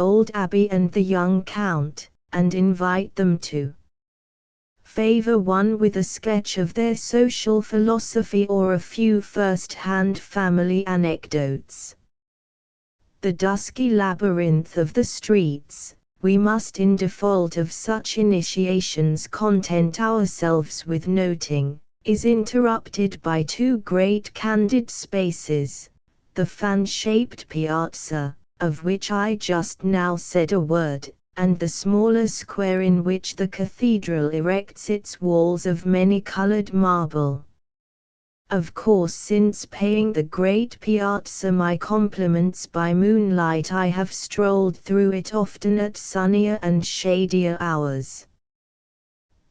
old abbé and the young count, and invite them to favor one with a sketch of their social philosophy or a few first-hand family anecdotes. The dusky labyrinth of the streets, we must in default of such initiations content ourselves with noting, is interrupted by two great candid spaces, the fan-shaped piazza, of which I just now said a word, and the smaller square in which the cathedral erects its walls of many-colored marble. Of course, since paying the great piazza my compliments by moonlight, I have strolled through it often at sunnier and shadier hours.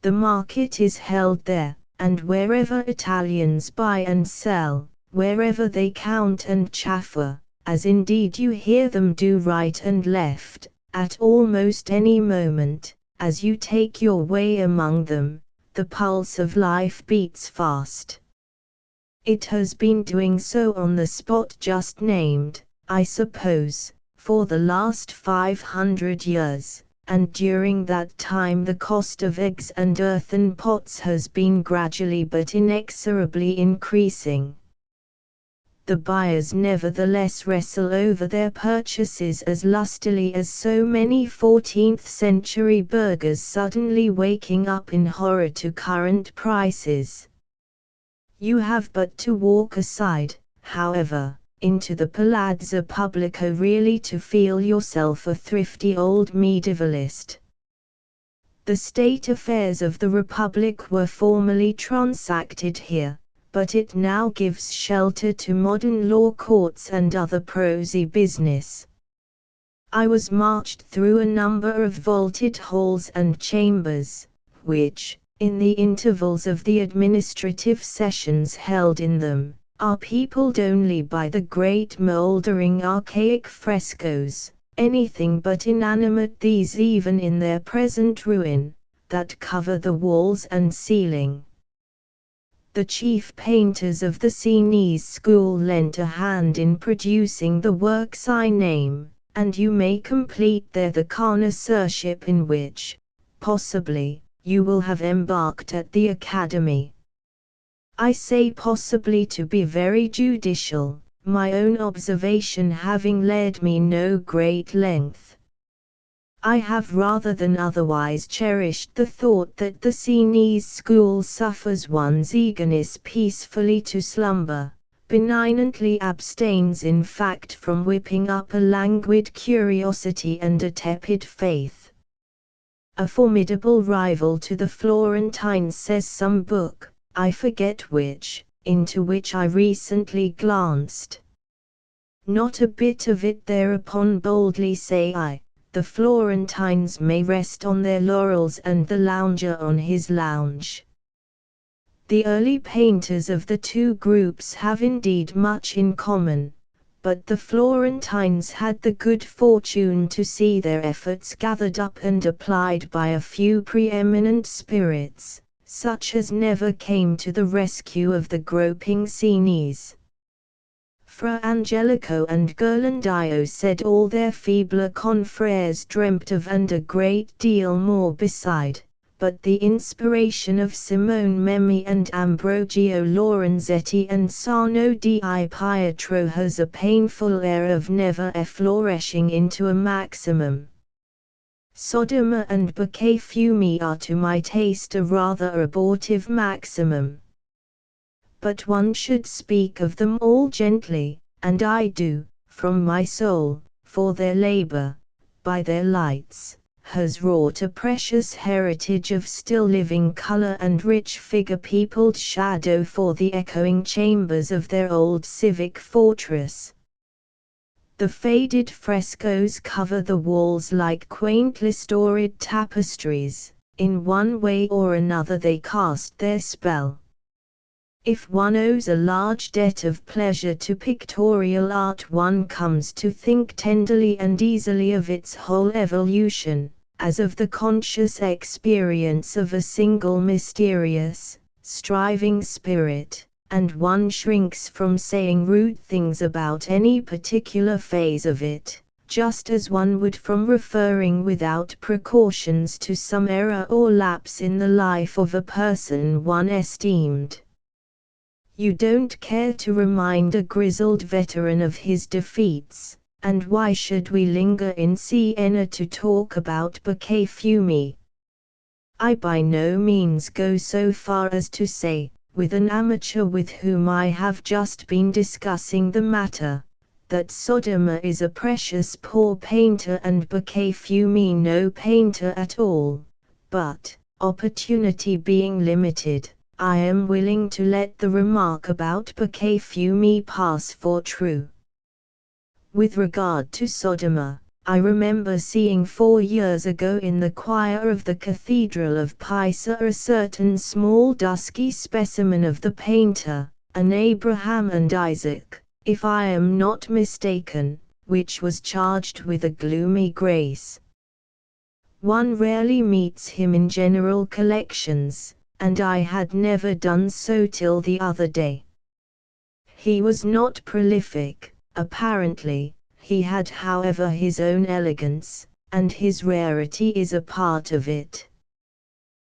The market is held there, and wherever Italians buy and sell, wherever they count and chaffer, as indeed you hear them do right and left, at almost any moment, as you take your way among them, the pulse of life beats fast. It has been doing so on the spot just named, I suppose, for the last 500 years, and during that time the cost of eggs and earthen pots has been gradually but inexorably increasing. The buyers nevertheless wrestle over their purchases as lustily as so many 14th-century burghers suddenly waking up in horror to current prices. You have but to walk aside, however, into the Palazzo Pubblico really to feel yourself a thrifty old medievalist. The state affairs of the Republic were formerly transacted here, but it now gives shelter to modern law courts and other prosy business. I was marched through a number of vaulted halls and chambers, which, in the intervals of the administrative sessions held in them, are peopled only by the great mouldering archaic frescoes, anything but inanimate these even in their present ruin, that cover the walls and ceiling. The chief painters of the Sienese school lent a hand in producing the works I name, and you may complete there the connoisseurship in which, possibly, you will have embarked at the Academy. I say possibly to be very judicial, my own observation having led me no great length. I have rather than otherwise cherished the thought that the Sienese school suffers one's eagerness peacefully to slumber, benignantly abstains in fact from whipping up a languid curiosity and a tepid faith. A formidable rival to the Florentines, says some book, I forget which, into which I recently glanced. Not a bit of it thereupon, boldly say I. The Florentines may rest on their laurels and the lounger on his lounge. The early painters of the two groups have indeed much in common, but the Florentines had the good fortune to see their efforts gathered up and applied by a few preeminent spirits, such as never came to the rescue of the groping Sienese. Fra Angelico and Ghirlandaio said all their feebler confrères dreamt of and a great deal more beside, but the inspiration of Simone Memmi and Ambrogio Lorenzetti and Sarno di Pietro has a painful air of never flourishing into a maximum. Sodoma and Boccafumi are to my taste a rather abortive maximum. But one should speak of them all gently, and I do, from my soul, for their labor, by their lights, has wrought a precious heritage of still-living color and rich figure-peopled shadow for the echoing chambers of their old civic fortress. The faded frescoes cover the walls like quaintly storied tapestries, in one way or another they cast their spell. If one owes a large debt of pleasure to pictorial art, one comes to think tenderly and easily of its whole evolution, as of the conscious experience of a single mysterious, striving spirit, and one shrinks from saying rude things about any particular phase of it, just as one would from referring without precautions to some error or lapse in the life of a person one esteemed. You don't care to remind a grizzled veteran of his defeats, and why should we linger in Siena to talk about Boccafumi? I by no means go so far as to say, with an amateur with whom I have just been discussing the matter, that Sodoma is a precious poor painter and Boccafumi no painter at all, but, opportunity being limited, I am willing to let the remark about Boccafumi pass for true. With regard to Sodoma, I remember seeing 4 years ago in the choir of the Cathedral of Pisa a certain small dusky specimen of the painter, an Abraham and Isaac, if I am not mistaken, which was charged with a gloomy grace. One rarely meets him in general collections, and I had never done so till the other day. He was not prolific, apparently. He had however his own elegance, and his rarity is a part of it.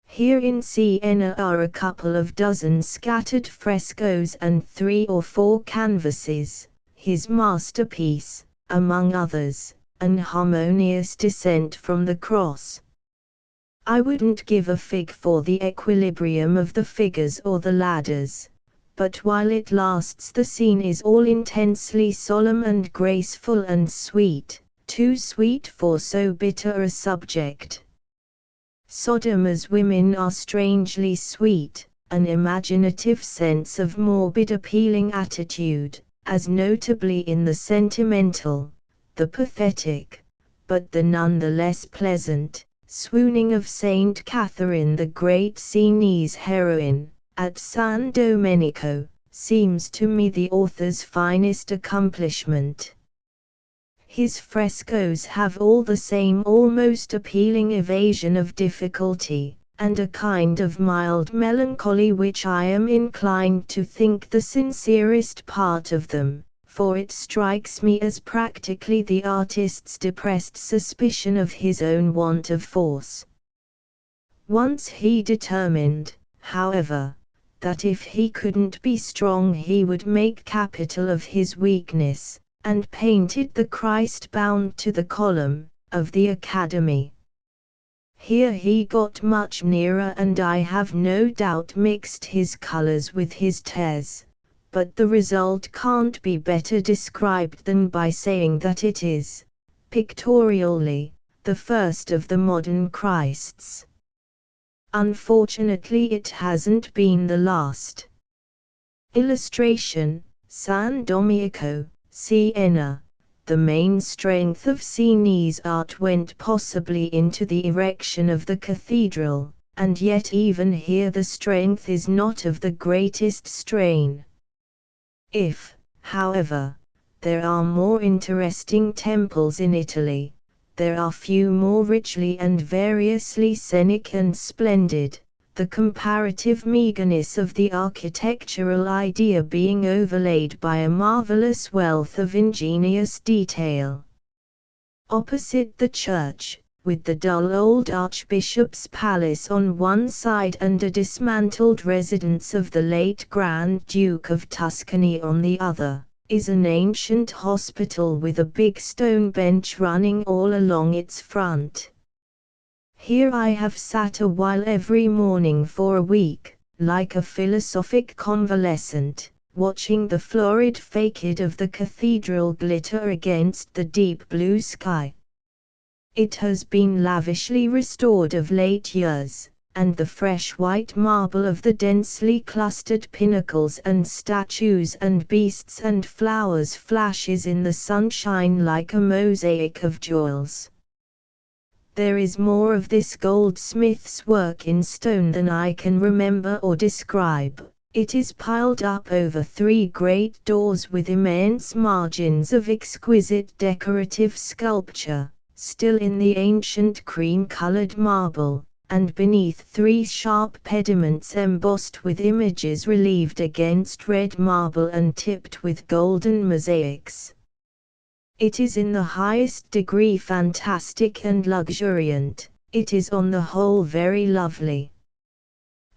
Here in Siena are a couple of dozen scattered frescoes and 3 or 4 canvases, his masterpiece, among others, an harmonious descent from the cross. I wouldn't give a fig for the equilibrium of the figures or the ladders, but while it lasts the scene is all intensely solemn and graceful and sweet, too sweet for so bitter a subject. Sodoma's women are strangely sweet, an imaginative sense of morbid appealing attitude, as notably in the sentimental, the pathetic, but the none the less pleasant, swooning of Saint Catherine the Great Sienese heroine, at San Domenico, seems to me the author's finest accomplishment. His frescoes have all the same almost appealing evasion of difficulty, and a kind of mild melancholy which I am inclined to think the sincerest part of them, for it strikes me as practically the artist's depressed suspicion of his own want of force. Once he determined, however, that if he couldn't be strong he would make capital of his weakness, and painted the Christ bound to the column of the Academy. Here he got much nearer and I have no doubt mixed his colors with his tears, but the result can't be better described than by saying that it is, pictorially, the first of the modern Christs. Unfortunately it hasn't been the last. Illustration, San Domenico, Siena. The main strength of Sienese art went possibly into the erection of the cathedral, and yet even here the strength is not of the greatest strain. If, however, there are more interesting temples in Italy, there are few more richly and variously scenic and splendid, the comparative meagerness of the architectural idea being overlaid by a marvelous wealth of ingenious detail. Opposite the church, with the dull old Archbishop's Palace on one side and a dismantled residence of the late Grand Duke of Tuscany on the other, is an ancient hospital with a big stone bench running all along its front. Here I have sat a while every morning for a week, like a philosophic convalescent, watching the florid facade of the cathedral glitter against the deep blue sky. It has been lavishly restored of late years, and the fresh white marble of the densely clustered pinnacles and statues and beasts and flowers flashes in the sunshine like a mosaic of jewels. There is more of this goldsmith's work in stone than I can remember or describe. It is piled up over 3 great doors with immense margins of exquisite decorative sculpture, still in the ancient cream-colored marble, and beneath 3 sharp pediments embossed with images relieved against red marble and tipped with golden mosaics. It is in the highest degree fantastic and luxuriant, it is on the whole very lovely.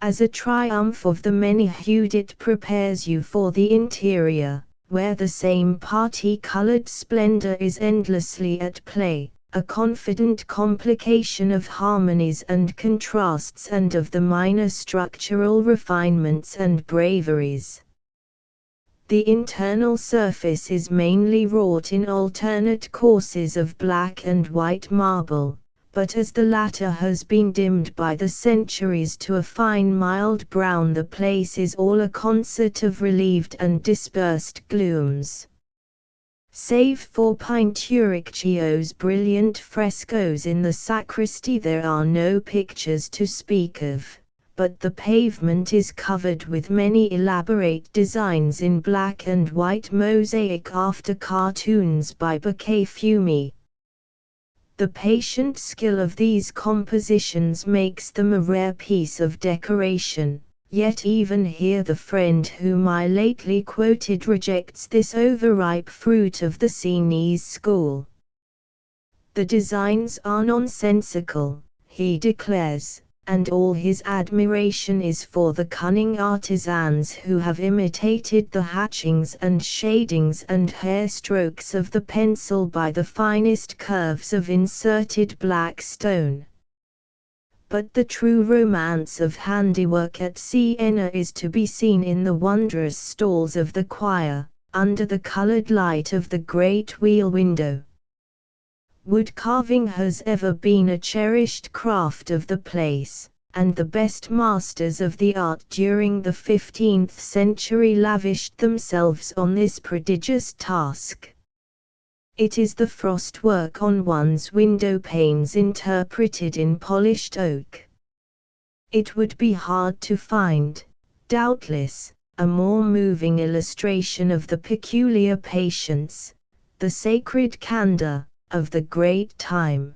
As a triumph of the many-hued it prepares you for the interior, where the same parti-colored splendor is endlessly at play, a confident complication of harmonies and contrasts and of the minor structural refinements and braveries. The internal surface is mainly wrought in alternate courses of black and white marble, but as the latter has been dimmed by the centuries to a fine mild brown, the place is all a concert of relieved and dispersed glooms. Save for Pinturicchio's brilliant frescoes in the sacristy, there are no pictures to speak of, but the pavement is covered with many elaborate designs in black and white mosaic after cartoons by Beccafumi. The patient skill of these compositions makes them a rare piece of decoration, yet even here the friend whom I lately quoted rejects this overripe fruit of the Sienese school. The designs are nonsensical, he declares, and all his admiration is for the cunning artisans who have imitated the hatchings and shadings and hair strokes of the pencil by the finest curves of inserted black stone. But the true romance of handiwork at Siena is to be seen in the wondrous stalls of the choir, under the colored light of the great wheel window. Wood carving has ever been a cherished craft of the place, and the best masters of the art during the 15th century lavished themselves on this prodigious task. It is the frostwork on one's window panes interpreted in polished oak. It would be hard to find, doubtless, a more moving illustration of the peculiar patience, the sacred candor, of the great time.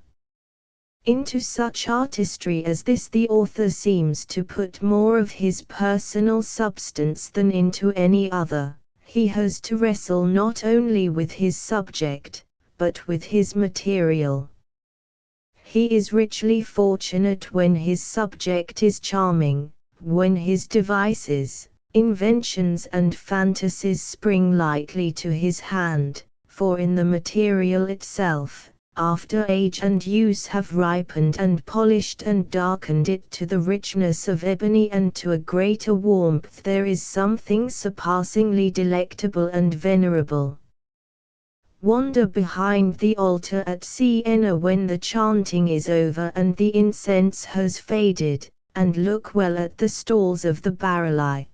Into such artistry as this the author seems to put more of his personal substance than into any other. He has to wrestle not only with his subject, but with his material. He is richly fortunate when his subject is charming, when his devices, inventions and fantasies spring lightly to his hand, for in the material itself, after age and use have ripened and polished and darkened it to the richness of ebony and to a greater warmth, there is something surpassingly delectable and venerable. Wander behind the altar at Siena when the chanting is over and the incense has faded, and look well at the stalls of the Barelli.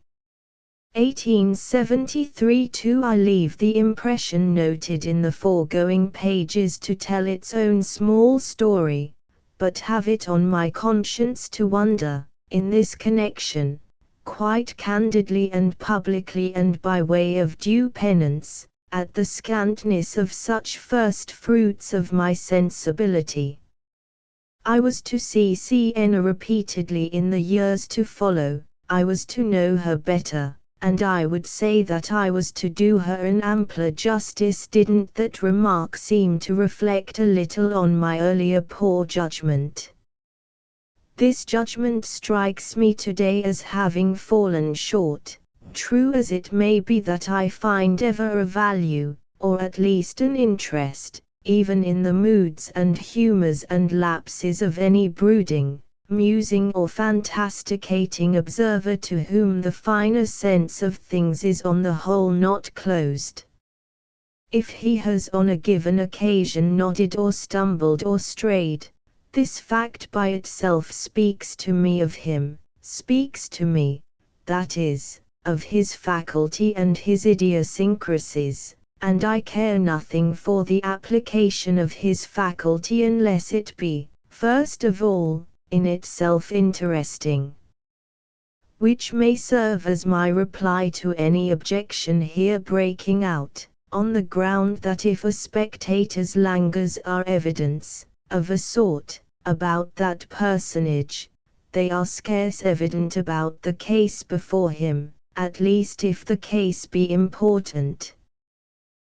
1873. I leave the impression noted in the foregoing pages to tell its own small story, but have it on my conscience to wonder, in this connection, quite candidly and publicly and by way of due penance, at the scantness of such first fruits of my sensibility. I was to see Siena repeatedly in the years to follow, I was to know her better, and I would say that I was to do her an ampler justice didn't that remark seem to reflect a little on my earlier poor judgment. This judgment strikes me today as having fallen short, true as it may be that I find ever a value, or at least an interest, even in the moods and humors and lapses of any brooding, musing or fantasticating observer to whom the finer sense of things is on the whole not closed. If he has on a given occasion nodded or stumbled or strayed, this fact by itself speaks to me of him, speaks to me, that is, of his faculty and his idiosyncrasies, and I care nothing for the application of his faculty unless it be, first of all, in itself interesting. Which may serve as my reply to any objection here breaking out, on the ground that if a spectator's languors are evidence, of a sort, about that personage, they are scarce evident about the case before him, at least if the case be important.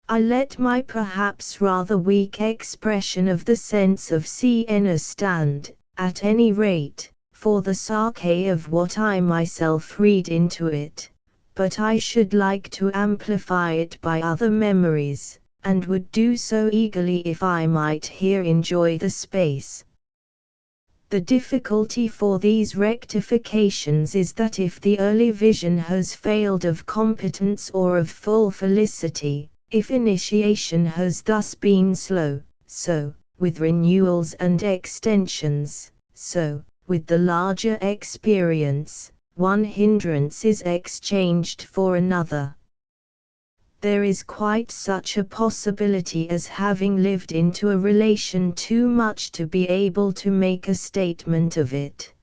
I let my perhaps rather weak expression of the sense of Siena stand, at any rate, for the sake of what I myself read into it, but I should like to amplify it by other memories, and would do so eagerly if I might here enjoy the space. The difficulty for these rectifications is that if the early vision has failed of competence or of full felicity, if initiation has thus been slow, so, with renewals and extensions, so, with the larger experience, one hindrance is exchanged for another. There is quite such a possibility as having lived into a relation too much to be able to make a statement of it.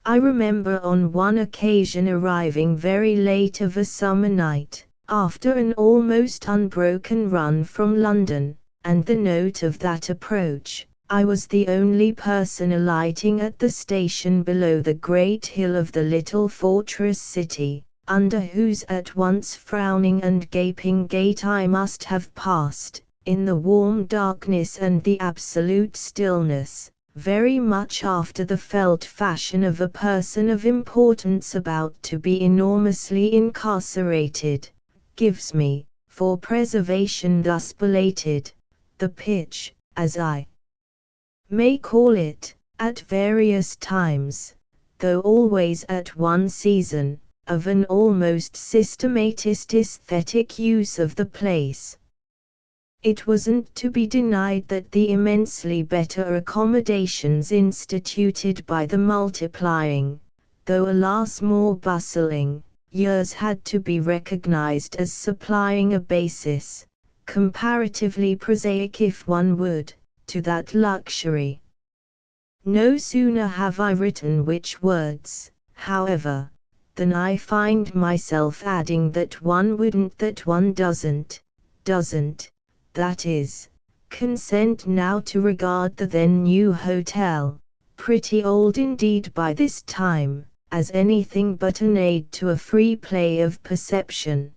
I remember on one occasion arriving very late of a summer night, after an almost unbroken run from London, and the note of that approach, I was the only person alighting at the station below the great hill of the little fortress city, under whose at once frowning and gaping gate I must have passed, in the warm darkness and the absolute stillness, very much after the felt fashion of a person of importance about to be enormously incarcerated, gives me, for preservation thus belated, the pitch, as I may call it, at various times, though always at one season, of an almost systematist aesthetic use of the place. It wasn't to be denied that the immensely better accommodations instituted by the multiplying, though alas more bustling, years had to be recognized as supplying a basis, comparatively prosaic if one would, to that luxury. No sooner have I written which words, however, than I find myself adding that one wouldn't, that one doesn't, that is, consent now to regard the then new hotel, pretty old indeed by this time, as anything but an aid to a free play of perception.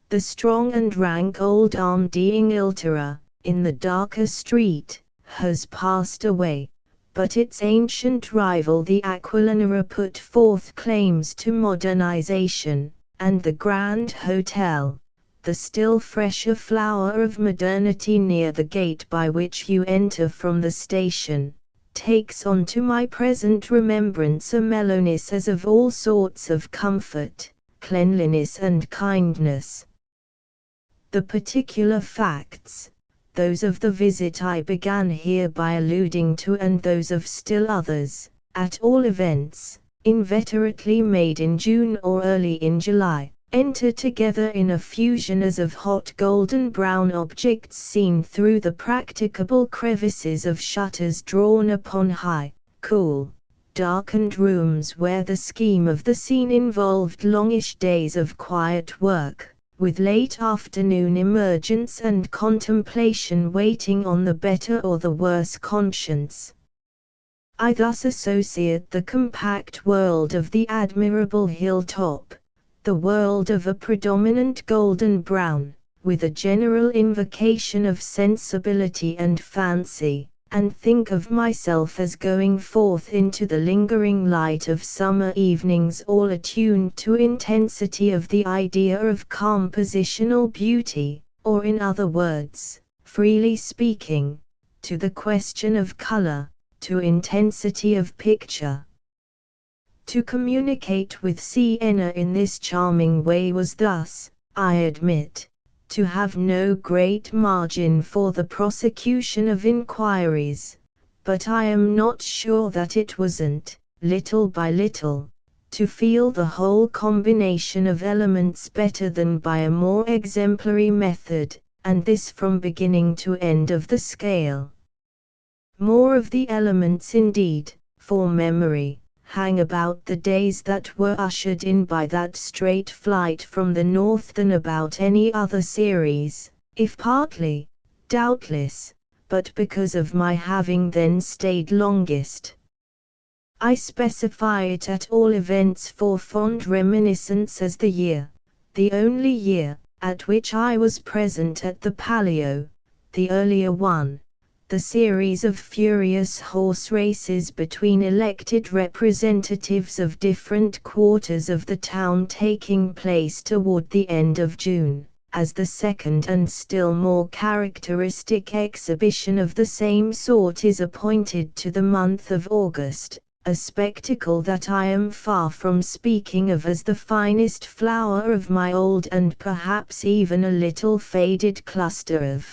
The strong and rank old Armdeing Iltera, in the darker street, has passed away, but its ancient rival the Aquilinera put forth claims to modernization, and the Grand Hotel, the still fresher flower of modernity near the gate by which you enter from the station, takes on to my present remembrance a mellowness as of all sorts of comfort, cleanliness and kindness. The particular facts, those of the visit I began here by alluding to, and those of still others, at all events, inveterately made in June or early in July, enter together in a fusion as of hot golden brown objects seen through the practicable crevices of shutters drawn upon high, cool, darkened rooms where the scheme of the scene involved longish days of quiet work, with late afternoon emergence and contemplation waiting on the better or the worse conscience. I thus associate the compact world of the admirable hilltop, the world of a predominant golden brown, with a general invocation of sensibility and fancy, and think of myself as going forth into the lingering light of summer evenings all attuned to intensity of the idea of compositional beauty, or in other words, freely speaking, to the question of color, to intensity of picture. To communicate with Siena in this charming way was thus, I admit, to have no great margin for the prosecution of inquiries, but I am not sure that it wasn't, little by little, to feel the whole combination of elements better than by a more exemplary method, and this from beginning to end of the scale. More of the elements indeed, for memory, hang about the days that were ushered in by that straight flight from the north than about any other series, if partly, doubtless, but because of my having then stayed longest. I specify it at all events for fond reminiscence as the year, the only year, at which I was present at the Palio, the earlier one, the series of furious horse races between elected representatives of different quarters of the town taking place toward the end of June, as the second and still more characteristic exhibition of the same sort is appointed to the month of August, a spectacle that I am far from speaking of as the finest flower of my old and perhaps even a little faded cluster of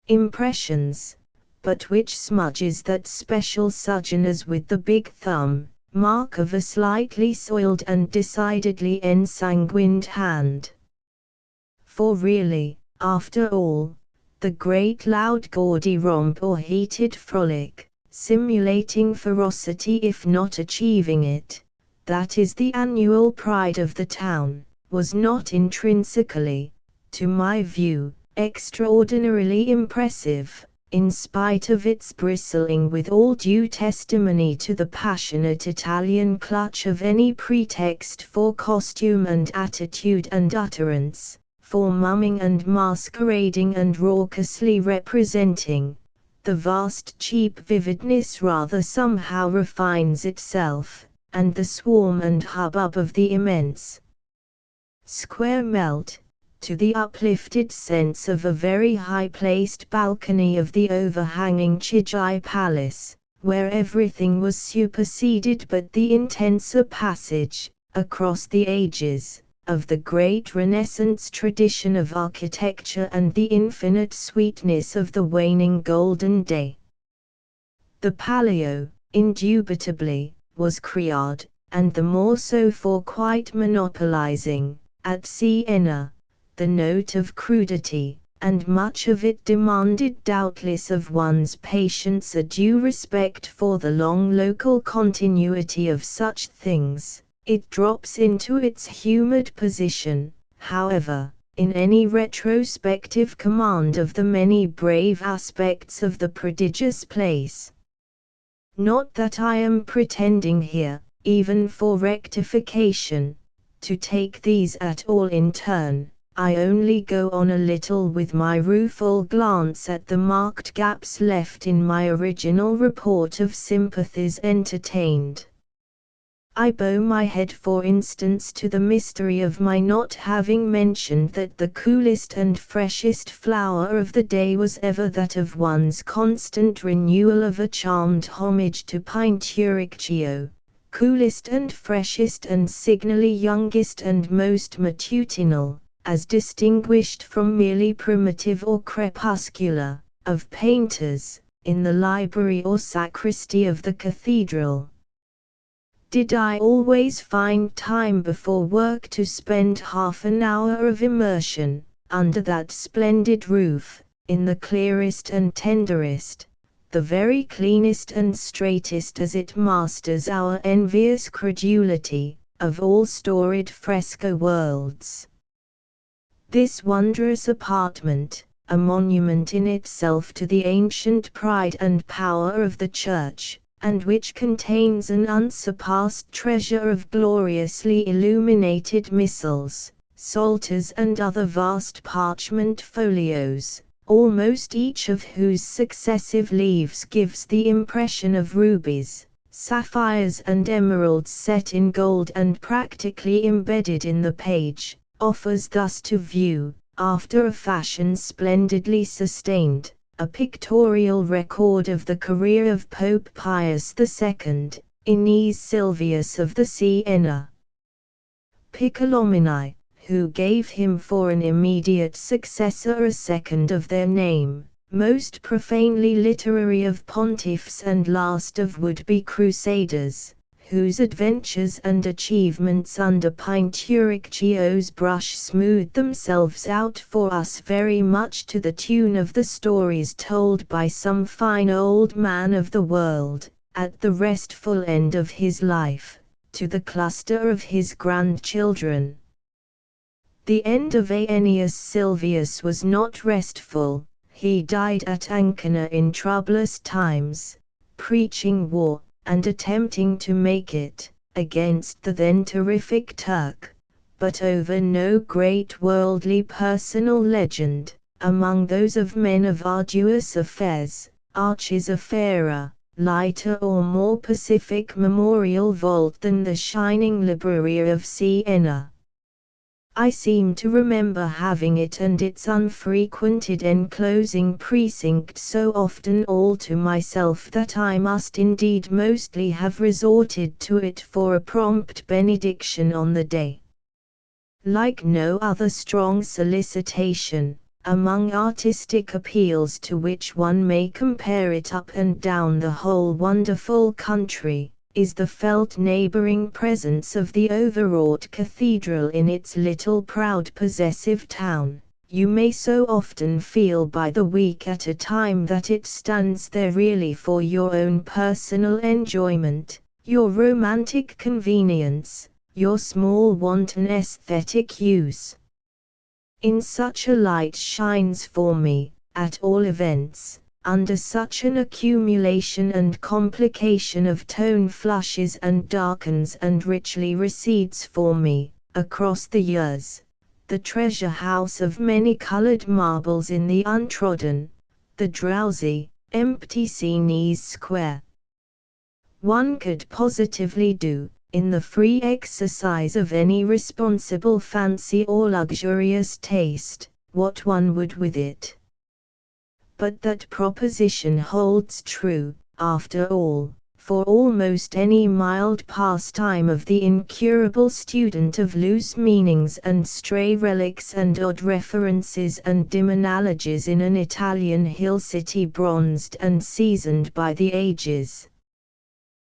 impressions, but which smudges that special sojourners with the big thumb, mark of a slightly soiled and decidedly ensanguined hand. For really, after all, the great loud gaudy romp or heated frolic, simulating ferocity if not achieving it, that is the annual pride of the town, was not intrinsically, to my view, extraordinarily impressive, in spite of its bristling with all due testimony to the passionate Italian clutch of any pretext for costume and attitude and utterance, for mumming and masquerading and raucously representing. The vast cheap vividness rather somehow refines itself, and the swarm and hubbub of the immense square melt, to the uplifted sense of a very high-placed balcony of the overhanging Chigi Palace, where everything was superseded but the intenser passage, across the ages, of the great Renaissance tradition of architecture and the infinite sweetness of the waning golden day. The Palio, indubitably, was criard, and the more so for quite monopolizing, at Siena, the note of crudity, and much of it demanded doubtless of one's patience a due respect for the long local continuity of such things. It drops into its humid position, however, in any retrospective command of the many brave aspects of the prodigious place. Not that I am pretending here, even for rectification, to take these at all in turn. I only go on a little with my rueful glance at the marked gaps left in my original report of sympathies entertained. I bow my head for instance to the mystery of my not having mentioned that the coolest and freshest flower of the day was ever that of one's constant renewal of a charmed homage to Pinturicchio, coolest and freshest and signally youngest and most matutinal, as distinguished from merely primitive or crepuscular, of painters, in the library or sacristy of the cathedral. Did I always find time before work to spend half an hour of immersion, under that splendid roof, in the clearest and tenderest, the very cleanest and straightest as it masters our envious credulity, of all storied fresco worlds? This wondrous apartment, a monument in itself to the ancient pride and power of the Church, and which contains an unsurpassed treasure of gloriously illuminated missals, psalters and other vast parchment folios, almost each of whose successive leaves gives the impression of rubies, sapphires and emeralds set in gold and practically embedded in the page, offers thus to view, after a fashion splendidly sustained, a pictorial record of the career of Pope Pius II, Aeneas Sylvius of the Siena Piccolomini, who gave him for an immediate successor a second of their name, most profanely literary of pontiffs and last of would-be crusaders, whose adventures and achievements under Pinturicchio's brush smoothed themselves out for us very much to the tune of the stories told by some fine old man of the world, at the restful end of his life, to the cluster of his grandchildren. The end of Aeneas Sylvius was not restful. He died at Ancona in troublous times, preaching war, and attempting to make it, against the then terrific Turk, but over no great worldly personal legend, among those of men of arduous affairs, arches a fairer, lighter or more pacific memorial vault than the shining library of Siena. I seem to remember having it and its unfrequented enclosing precinct so often all to myself that I must indeed mostly have resorted to it for a prompt benediction on the day. Like no other strong solicitation, among artistic appeals to which one may compare it up and down the whole wonderful country, is the felt neighboring presence of the overwrought cathedral in its little proud possessive town. You may so often feel by the week at a time that it stands there really for your own personal enjoyment, your romantic convenience, your small wanton aesthetic use. In such a light shines for me, at all events, under such an accumulation and complication of tone flushes and darkens and richly recedes for me, across the years, the treasure house of many-colored marbles in the untrodden, the drowsy, empty Sienese Square. One could positively do, in the free exercise of any responsible fancy or luxurious taste, what one would with it. But that proposition holds true, after all, for almost any mild pastime of the incurable student of loose meanings and stray relics and odd references and dim analogies in an Italian hill city bronzed and seasoned by the ages.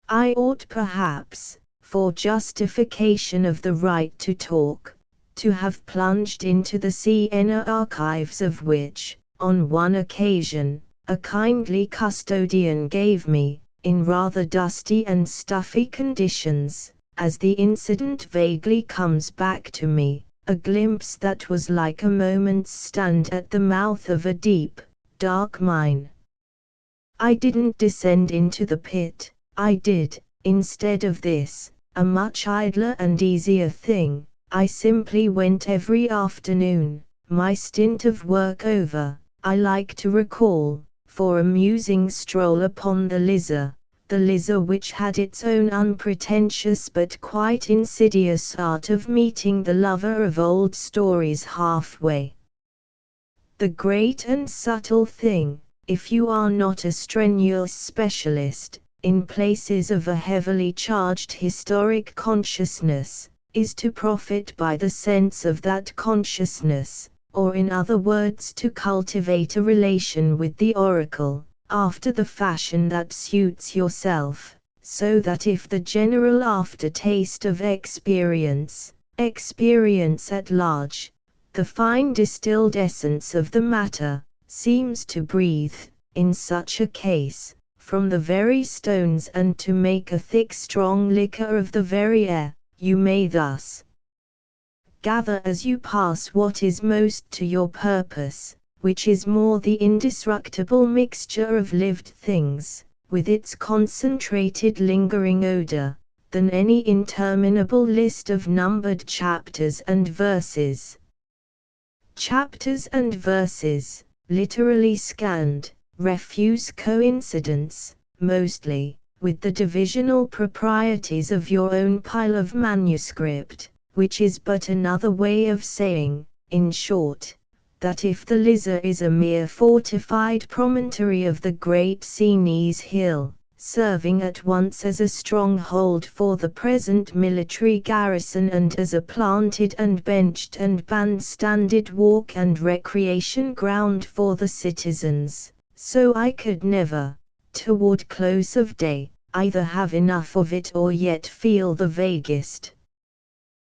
I ought perhaps, for justification of the right to talk, to have plunged into the Siena archives of which, on one occasion, a kindly custodian gave me, in rather dusty and stuffy conditions, as the incident vaguely comes back to me, a glimpse that was like a moment's stand at the mouth of a deep, dark mine. I didn't descend into the pit, I did, instead of this, a much idler and easier thing, I simply went every afternoon, my stint of work over, I like to recall, for a musing stroll upon the Lizard which had its own unpretentious but quite insidious art of meeting the lover of old stories halfway. The great and subtle thing, if you are not a strenuous specialist, in places of a heavily charged historic consciousness, is to profit by the sense of that consciousness, or in other words to cultivate a relation with the oracle, after the fashion that suits yourself, so that if the general aftertaste of experience at large, the fine distilled essence of the matter, seems to breathe, in such a case, from the very stones and to make a thick strong liquor of the very air, you may thus gather as you pass what is most to your purpose, which is more the indestructible mixture of lived things, with its concentrated lingering odor, than any interminable list of numbered chapters and verses. Chapters and verses, literally scanned, refuse coincidence, mostly, with the divisional proprieties of your own pile of manuscript, which is but another way of saying, in short, that if the Lizard is a mere fortified promontory of the great Sienese hill, serving at once as a stronghold for the present military garrison and as a planted and benched and bandstanded walk and recreation ground for the citizens, so I could never, toward close of day, either have enough of it or yet feel the vaguest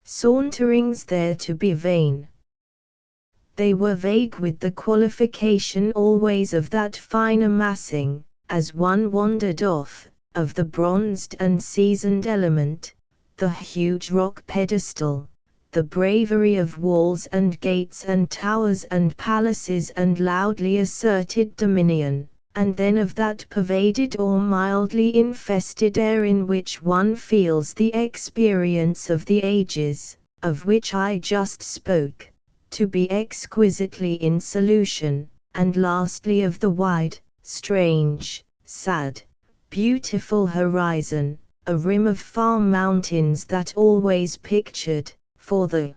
saunterings there to be vain. They were vague with the qualification always of that fine amassing, as one wandered off, of the bronzed and seasoned element, the huge rock pedestal, the bravery of walls and gates and towers and palaces and loudly asserted dominion, and then of that pervaded or mildly infested air in which one feels the experience of the ages, of which I just spoke, to be exquisitely in solution, and lastly of the wide, strange, sad, beautiful horizon, a rim of far mountains that always pictured, for the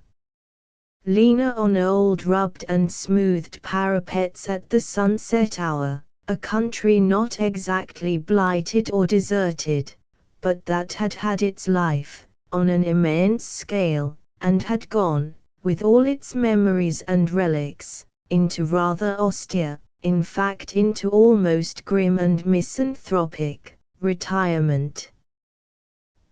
leaner on old rubbed and smoothed parapets at the sunset hour, a country not exactly blighted or deserted, but that had had its life, on an immense scale, and had gone, with all its memories and relics, into rather austere, in fact into almost grim and misanthropic, retirement.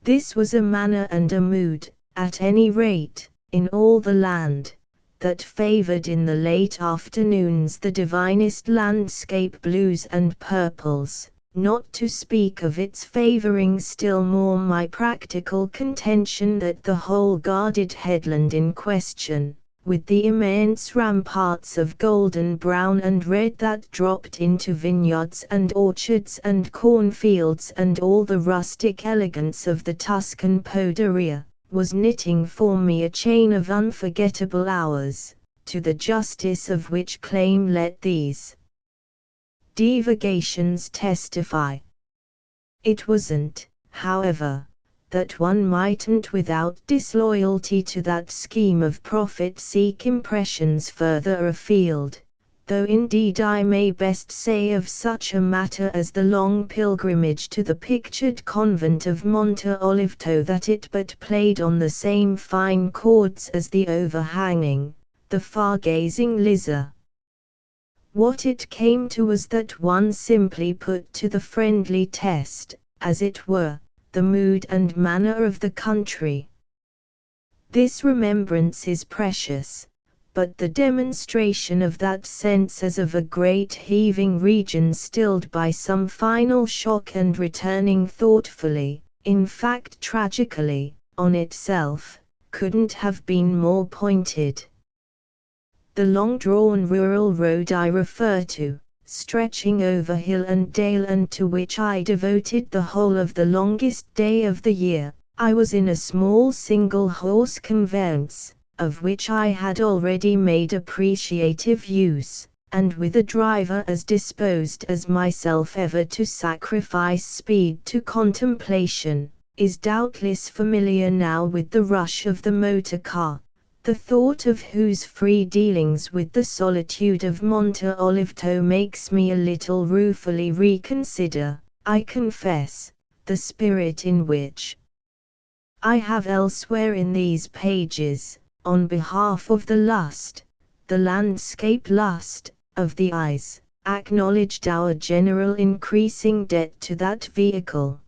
This was a manner and a mood, at any rate, in all the land, that favored in the late afternoons the divinest landscape blues and purples, not to speak of its favoring still more my practical contention that the whole guarded headland in question, with the immense ramparts of golden brown and red that dropped into vineyards and orchards and cornfields and all the rustic elegance of the Tuscan Poderia, was knitting for me a chain of unforgettable hours, to the justice of which claim let these divagations testify. It wasn't, however, that one mightn't without disloyalty to that scheme of profit seek impressions further afield, though indeed I may best say of such a matter as the long pilgrimage to the pictured convent of Monte Olivto that it but played on the same fine chords as the overhanging, the far-gazing Liza. What it came to was that one simply put to the friendly test, as it were, the mood and manner of the country. This remembrance is precious, but the demonstration of that sense as of a great heaving region stilled by some final shock and returning thoughtfully, in fact tragically, on itself, couldn't have been more pointed. The long-drawn rural road I refer to, stretching over hill and dale and to which I devoted the whole of the longest day of the year, I was in a small single-horse conveyance, of which I had already made appreciative use, and with a driver as disposed as myself ever to sacrifice speed to contemplation, is doubtless familiar now with the rush of the motor car, the thought of whose free dealings with the solitude of Monte Olivto makes me a little ruefully reconsider, I confess, the spirit in which I have elsewhere in these pages, on behalf of the landscape lust, of the eyes, acknowledged our general increasing debt to that vehicle.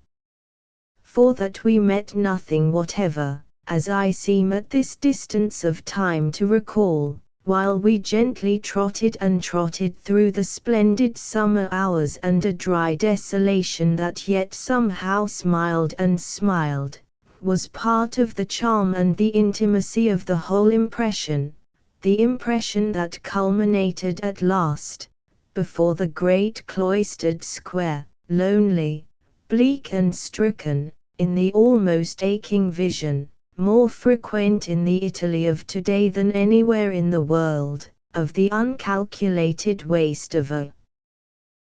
For that we met nothing whatever, as I seem at this distance of time to recall, while we gently trotted and trotted through the splendid summer hours and a dry desolation that yet somehow smiled and smiled, was part of the charm and the intimacy of the whole impression, the impression that culminated at last, before the great cloistered square, lonely, bleak and stricken, in the almost aching vision, more frequent in the Italy of today than anywhere in the world, of the uncalculated waste of a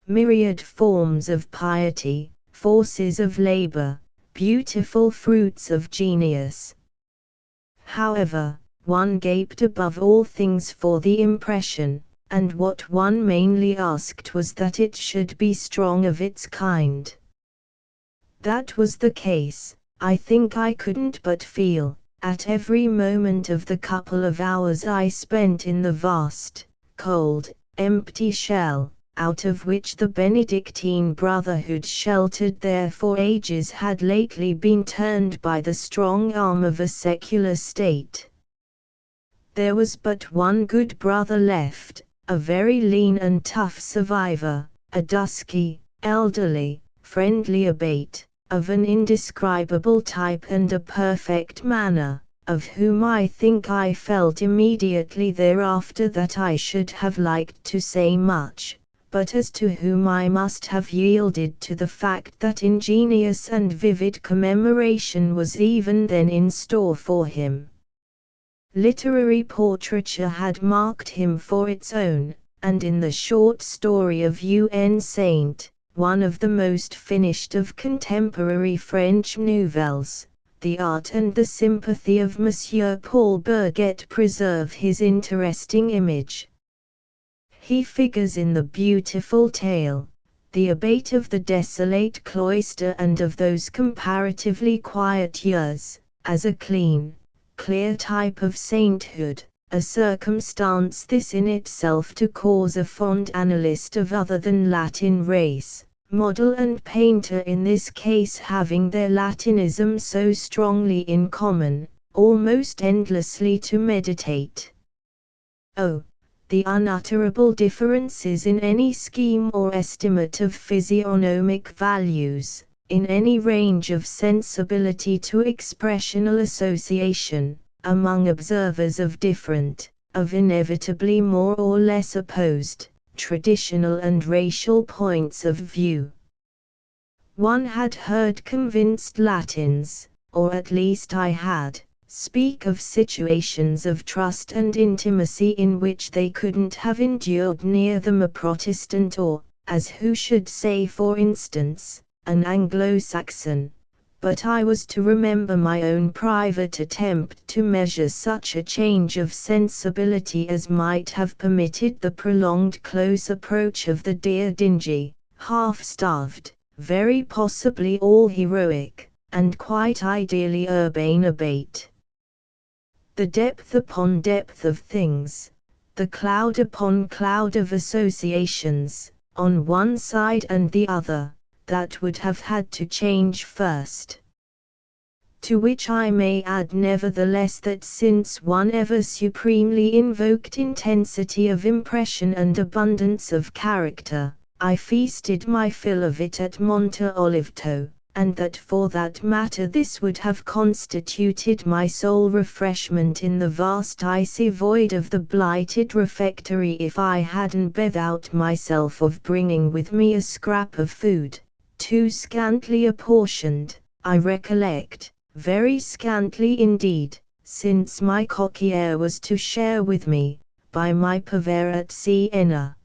myriad forms of piety, forces of labor, beautiful fruits of genius. However, one gaped above all things for the impression, and what one mainly asked was that it should be strong of its kind. That was the case, I think I couldn't but feel, at every moment of the couple of hours I spent in the vast, cold, empty shell, out of which the Benedictine Brotherhood sheltered there for ages had lately been turned by the strong arm of a secular state. There was but one good brother left, a very lean and tough survivor, a dusky, elderly, friendly abate, of an indescribable type and a perfect manner, of whom I think I felt immediately thereafter that I should have liked to say much, but as to whom I must have yielded to the fact that ingenious and vivid commemoration was even then in store for him. Literary portraiture had marked him for its own, and in the short story of Un Saint, one of the most finished of contemporary French nouvelles, the art and the sympathy of Monsieur Paul Bourget preserve his interesting image. He figures in the beautiful tale, the abbate of the desolate cloister and of those comparatively quiet years, as a clean, clear type of sainthood, a circumstance this in itself to cause a fond analyst of other than Latin race, model and painter in this case having their Latinism so strongly in common, almost endlessly to meditate. Oh, the unutterable differences in any scheme or estimate of physiognomic values, in any range of sensibility to expressional association, among observers of different, of inevitably more or less opposed, traditional and racial points of view. One had heard convinced Latins, or at least I had, speak of situations of trust and intimacy in which they couldn't have endured near them a Protestant or, as who should say for instance, an Anglo-Saxon, but I was to remember my own private attempt to measure such a change of sensibility as might have permitted the prolonged close approach of the dear dingy, half-starved, very possibly all heroic, and quite ideally urbane abbate. The depth upon depth of things, the cloud upon cloud of associations, on one side and the other, that would have had to change first. To which I may add nevertheless that since one ever supremely invoked intensity of impression and abundance of character, I feasted my fill of it at Monte Oliveto, and that for that matter this would have constituted my sole refreshment in the vast icy void of the blighted refectory if I hadn't bethought myself of bringing with me a scrap of food, too scantily apportioned, I recollect, very scantily indeed, since my coquier was to share with me, by my purveyor at Siena.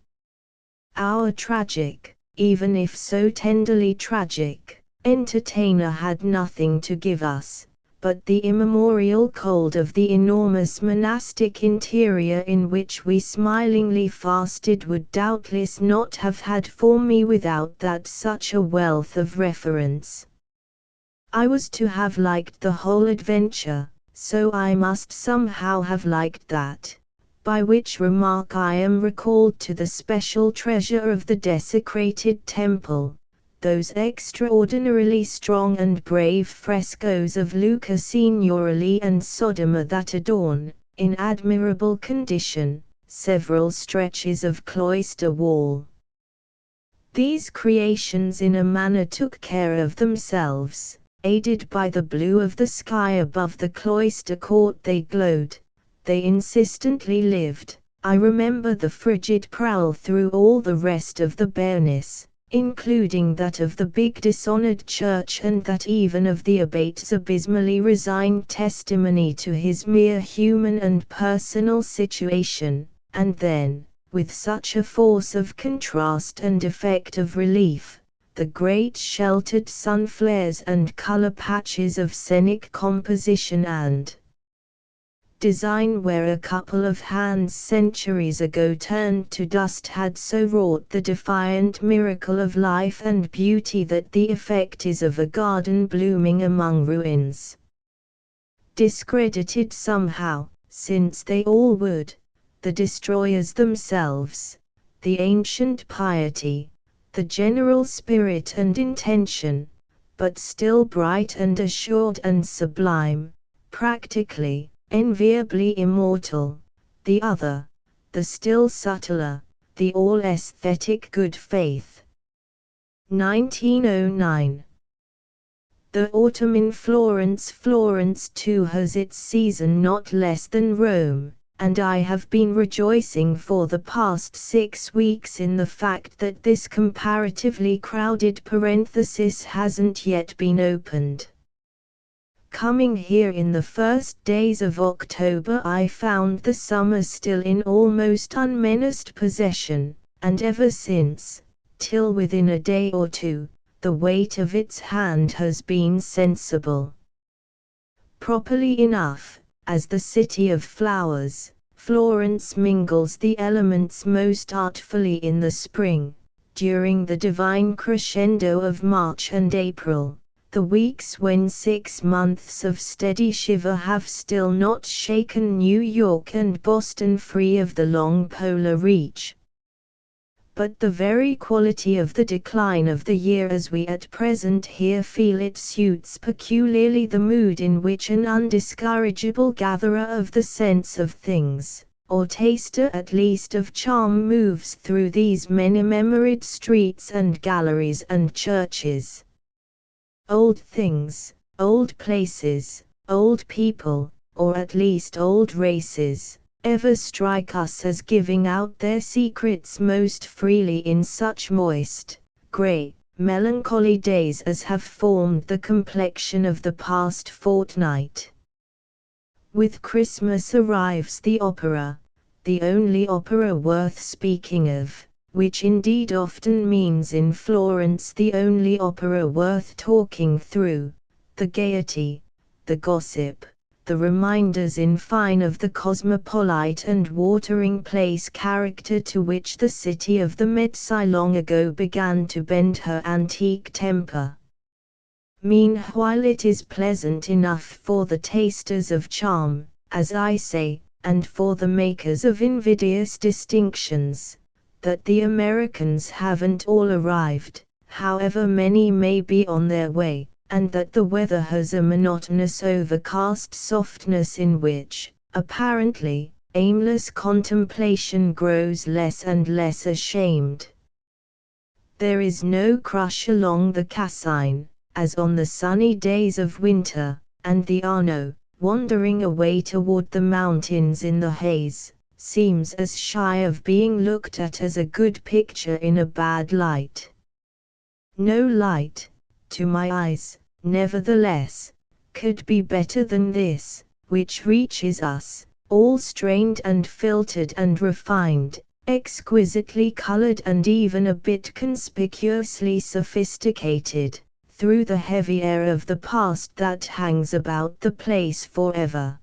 Our tragic, even if so tenderly tragic, entertainer had nothing to give us, but the immemorial cold of the enormous monastic interior in which we smilingly fasted would doubtless not have had for me without that such a wealth of reference. I was to have liked the whole adventure, so I must somehow have liked that, by which remark I am recalled to the special treasure of the desecrated temple, those extraordinarily strong and brave frescoes of Luca Signorelli and Sodoma that adorn, in admirable condition, several stretches of cloister wall. These creations in a manner took care of themselves, aided by the blue of the sky above the cloister court they glowed, they insistently lived. I remember the frigid prowl through all the rest of the bareness, including that of the big dishonored church and that even of the abbate's abysmally resigned testimony to his mere human and personal situation, and then, with such a force of contrast and effect of relief, the great sheltered sun flares and color patches of scenic composition and design where a couple of hands centuries ago turned to dust had so wrought the defiant miracle of life and beauty that the effect is of a garden blooming among ruins. Discredited somehow, since they all would, the destroyers themselves, the ancient piety, the general spirit and intention, but still bright and assured and sublime, practically, enviably immortal, the other, the still subtler, the all-aesthetic good faith. 1909. The autumn in Florence. Florence too has its season not less than Rome, and I have been rejoicing for the past 6 weeks in the fact that this comparatively crowded parenthesis hasn't yet been opened. coming here in the first days of October I found the summer still in almost unmenaced possession, and ever since, till within a day or two, the weight of its hand has been sensible. Properly enough, as the city of flowers, Florence mingles the elements most artfully in the spring, during the divine crescendo of March and April, the weeks when 6 months of steady shiver have still not shaken New York and Boston free of the long polar reach. But the very quality of the decline of the year as we at present here feel it suits peculiarly the mood in which an undiscourageable gatherer of the sense of things, or taster at least of charm, moves through these many memoried streets and galleries and churches. Old things, old places, old people, or at least old races, ever strike us as giving out their secrets most freely in such moist, grey, melancholy days as have formed the complexion of the past fortnight. With Christmas arrives the opera, the only opera worth speaking of, which indeed often means in Florence the only opera worth talking through, the gaiety, the gossip, the reminders in fine of the cosmopolite and watering place character to which the city of the Medici long ago began to bend her antique temper. Meanwhile it is pleasant enough for the tasters of charm, as I say, and for the makers of invidious distinctions, that the Americans haven't all arrived, however many may be on their way, and that the weather has a monotonous overcast softness in which, apparently, aimless contemplation grows less and less ashamed. There is no crush along the Cascine, as on the sunny days of winter, and the Arno, wandering away toward the mountains in the haze, seems as shy of being looked at as a good picture in a bad light. No light, to my eyes, nevertheless, could be better than this, which reaches us, all strained and filtered and refined, exquisitely colored and even a bit conspicuously sophisticated, through the heavy air of the past that hangs about the place forever.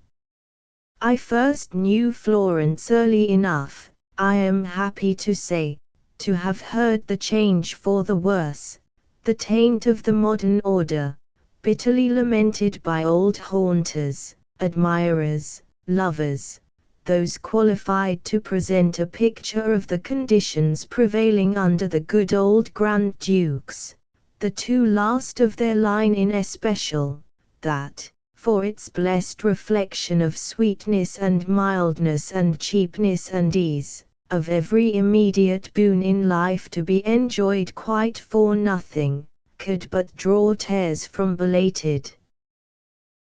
I first knew Florence early enough, I am happy to say, to have heard the change for the worse, the taint of the modern order, bitterly lamented by old haunters, admirers, lovers, those qualified to present a picture of the conditions prevailing under the good old Grand Dukes, the two last of their line in especial, that, for its blessed reflection of sweetness and mildness and cheapness and ease, of every immediate boon in life to be enjoyed quite for nothing, could but draw tears from belated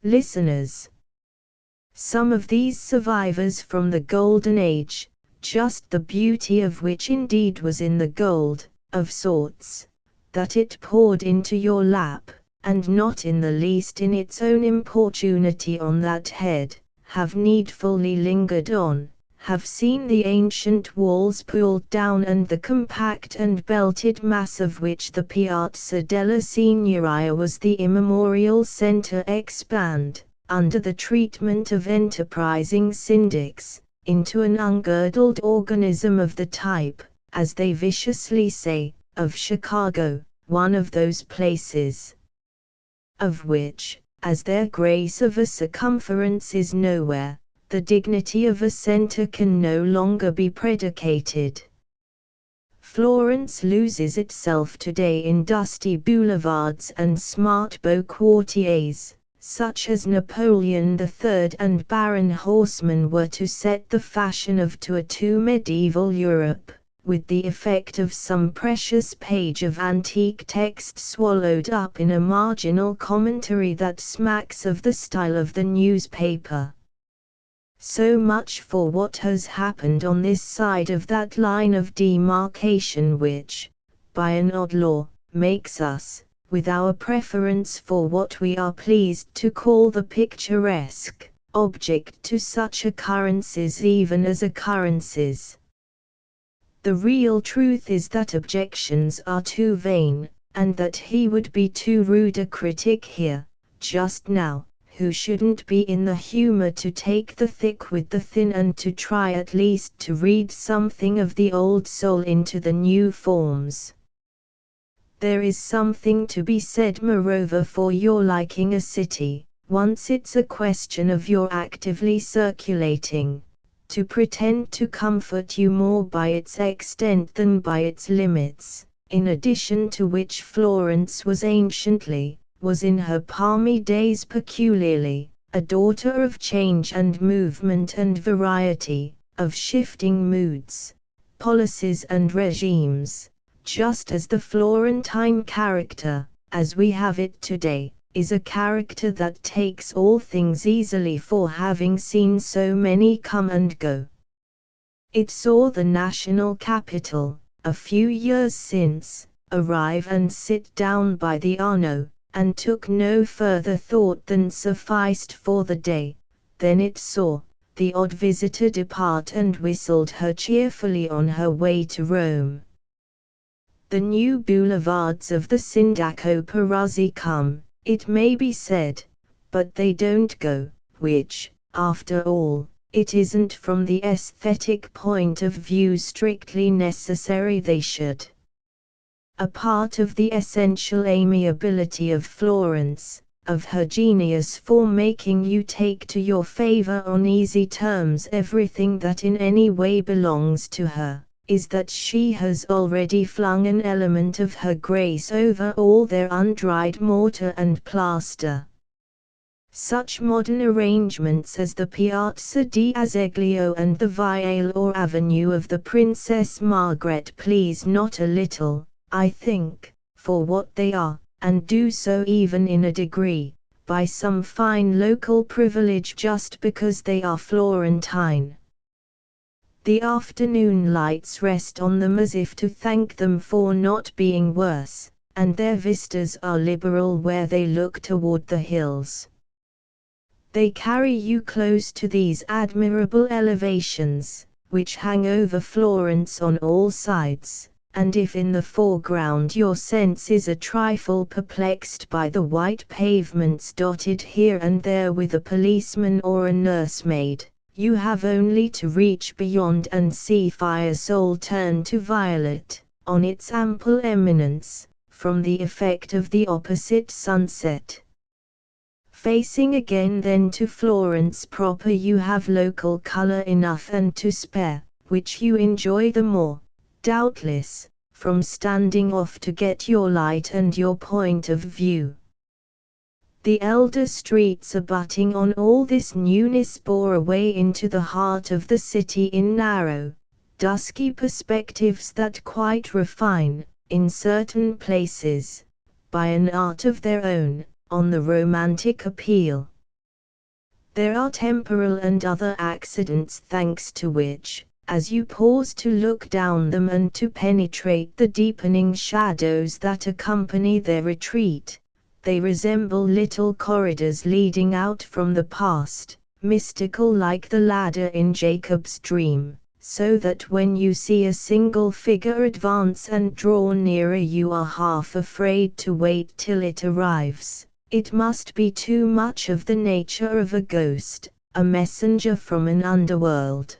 listeners. Some of these survivors from the Golden Age, just the beauty of which indeed was in the gold, of sorts, that it poured into your lap, and not in the least in its own importunity on that head, have needfully lingered on, have seen the ancient walls pulled down and the compact and belted mass of which the Piazza della Signoria was the immemorial center expand, under the treatment of enterprising syndics, into an ungirdled organism of the type, as they viciously say, of Chicago, one of those places of which, as their grace of a circumference is nowhere, the dignity of a center can no longer be predicated. Florence loses itself today in dusty boulevards and smart beau quartiers, such as Napoleon III and Baron Horseman were to set the fashion of to medieval Europe, with the effect of some precious page of antique text swallowed up in a marginal commentary that smacks of the style of the newspaper. So much for what has happened on this side of that line of demarcation which, by an odd law, makes us, with our preference for what we are pleased to call the picturesque, object to such occurrences even as occurrences. The real truth is that objections are too vain, and that he would be too rude a critic here, just now, who shouldn't be in the humor to take the thick with the thin and to try at least to read something of the old soul into the new forms. There is something to be said moreover for your liking a city, once it's a question of your actively circulating, to pretend to comfort you more by its extent than by its limits, in addition to which Florence was in her palmy days peculiarly, a daughter of change and movement and variety, of shifting moods, policies and regimes, just as the Florentine character, as we have it today, is a character that takes all things easily for having seen so many come and go. It saw the national capital, a few years since, arrive and sit down by the Arno, and took no further thought than sufficed for the day. Then it saw the odd visitor depart and whistled her cheerfully on her way to Rome. The new boulevards of the Sindaco Perazzi come, it may be said, but they don't go, which, after all, it isn't from the aesthetic point of view strictly necessary they should. A part of the essential amiability of Florence, of her genius for making you take to your favor on easy terms everything that in any way belongs to her, is that she has already flung an element of her grace over all their undried mortar and plaster. Such modern arrangements as the Piazza di Azeglio and the Viale or Avenue of the Princess Margaret please not a little, I think, for what they are, and do so even in a degree, by some fine local privilege just because they are Florentine. The afternoon lights rest on them as if to thank them for not being worse, and their vistas are liberal where they look toward the hills. They carry you close to these admirable elevations, which hang over Florence on all sides, and if in the foreground your sense is a trifle perplexed by the white pavements dotted here and there with a policeman or a nursemaid, you have only to reach beyond and see Fiesole turn to violet, on its ample eminence, from the effect of the opposite sunset. Facing again then to Florence proper you have local color enough and to spare, which you enjoy the more, doubtless, from standing off to get your light and your point of view. The elder streets abutting on all this newness bore away into the heart of the city in narrow, dusky perspectives that quite refine, in certain places, by an art of their own, on the romantic appeal. There are temporal and other accidents thanks to which, as you pause to look down them and to penetrate the deepening shadows that accompany their retreat, they resemble little corridors leading out from the past, mystical like the ladder in Jacob's dream, so that when you see a single figure advance and draw nearer you are half afraid to wait till it arrives. It must be too much of the nature of a ghost, a messenger from an underworld.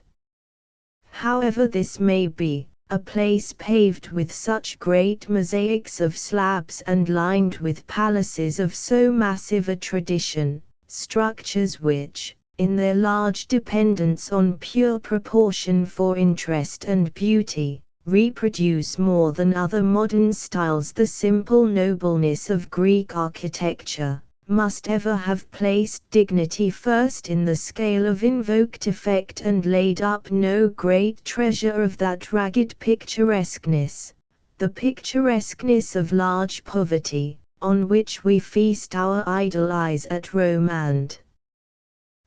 However this may be, a place paved with such great mosaics of slabs and lined with palaces of so massive a tradition, structures which, in their large dependence on pure proportion for interest and beauty, reproduce more than other modern styles the simple nobleness of Greek architecture, must ever have placed dignity first in the scale of invoked effect and laid up no great treasure of that ragged picturesqueness, the picturesqueness of large poverty, on which we feast our idle eyes at Rome and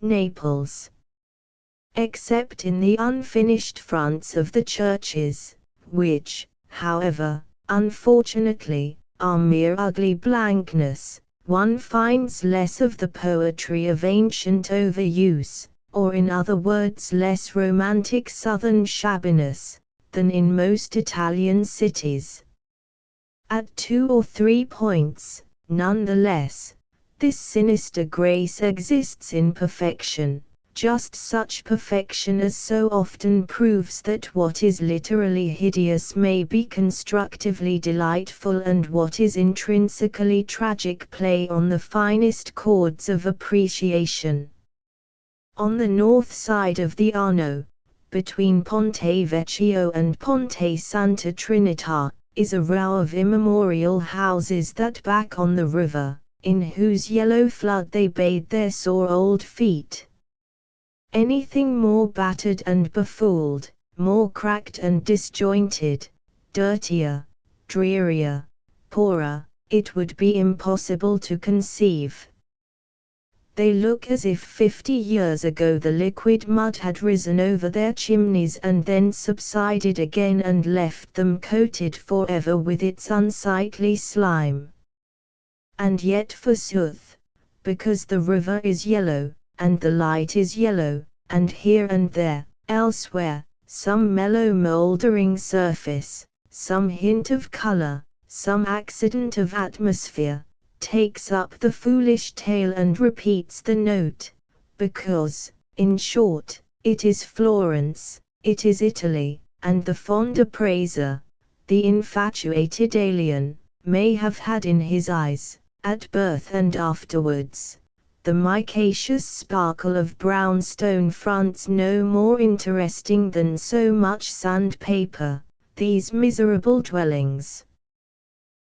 Naples. Except in the unfinished fronts of the churches, which, however, unfortunately, are mere ugly blankness. One finds less of the poetry of ancient overuse, or in other words less romantic southern shabbiness, than in most Italian cities. At 2 or 3 points, nonetheless, this sinister grace exists in perfection, just such perfection as so often proves that what is literally hideous may be constructively delightful, and what is intrinsically tragic play on the finest chords of appreciation. On the north side of the Arno, between Ponte Vecchio and Ponte Santa Trinita, is a row of immemorial houses that back on the river, in whose yellow flood they bathe their sore old feet. Anything more battered and befooled, more cracked and disjointed, dirtier, drearier, poorer, it would be impossible to conceive. They look as if 50 years ago the liquid mud had risen over their chimneys and then subsided again and left them coated forever with its unsightly slime. And yet forsooth, because the river is yellow, and the light is yellow, and here and there, elsewhere, some mellow mouldering surface, some hint of color, some accident of atmosphere, takes up the foolish tale and repeats the note, because, in short, it is Florence, it is Italy, and the fond appraiser, the infatuated alien, may have had in his eyes, at birth and afterwards, the micaceous sparkle of brownstone fronts no more interesting than so much sandpaper, these miserable dwellings.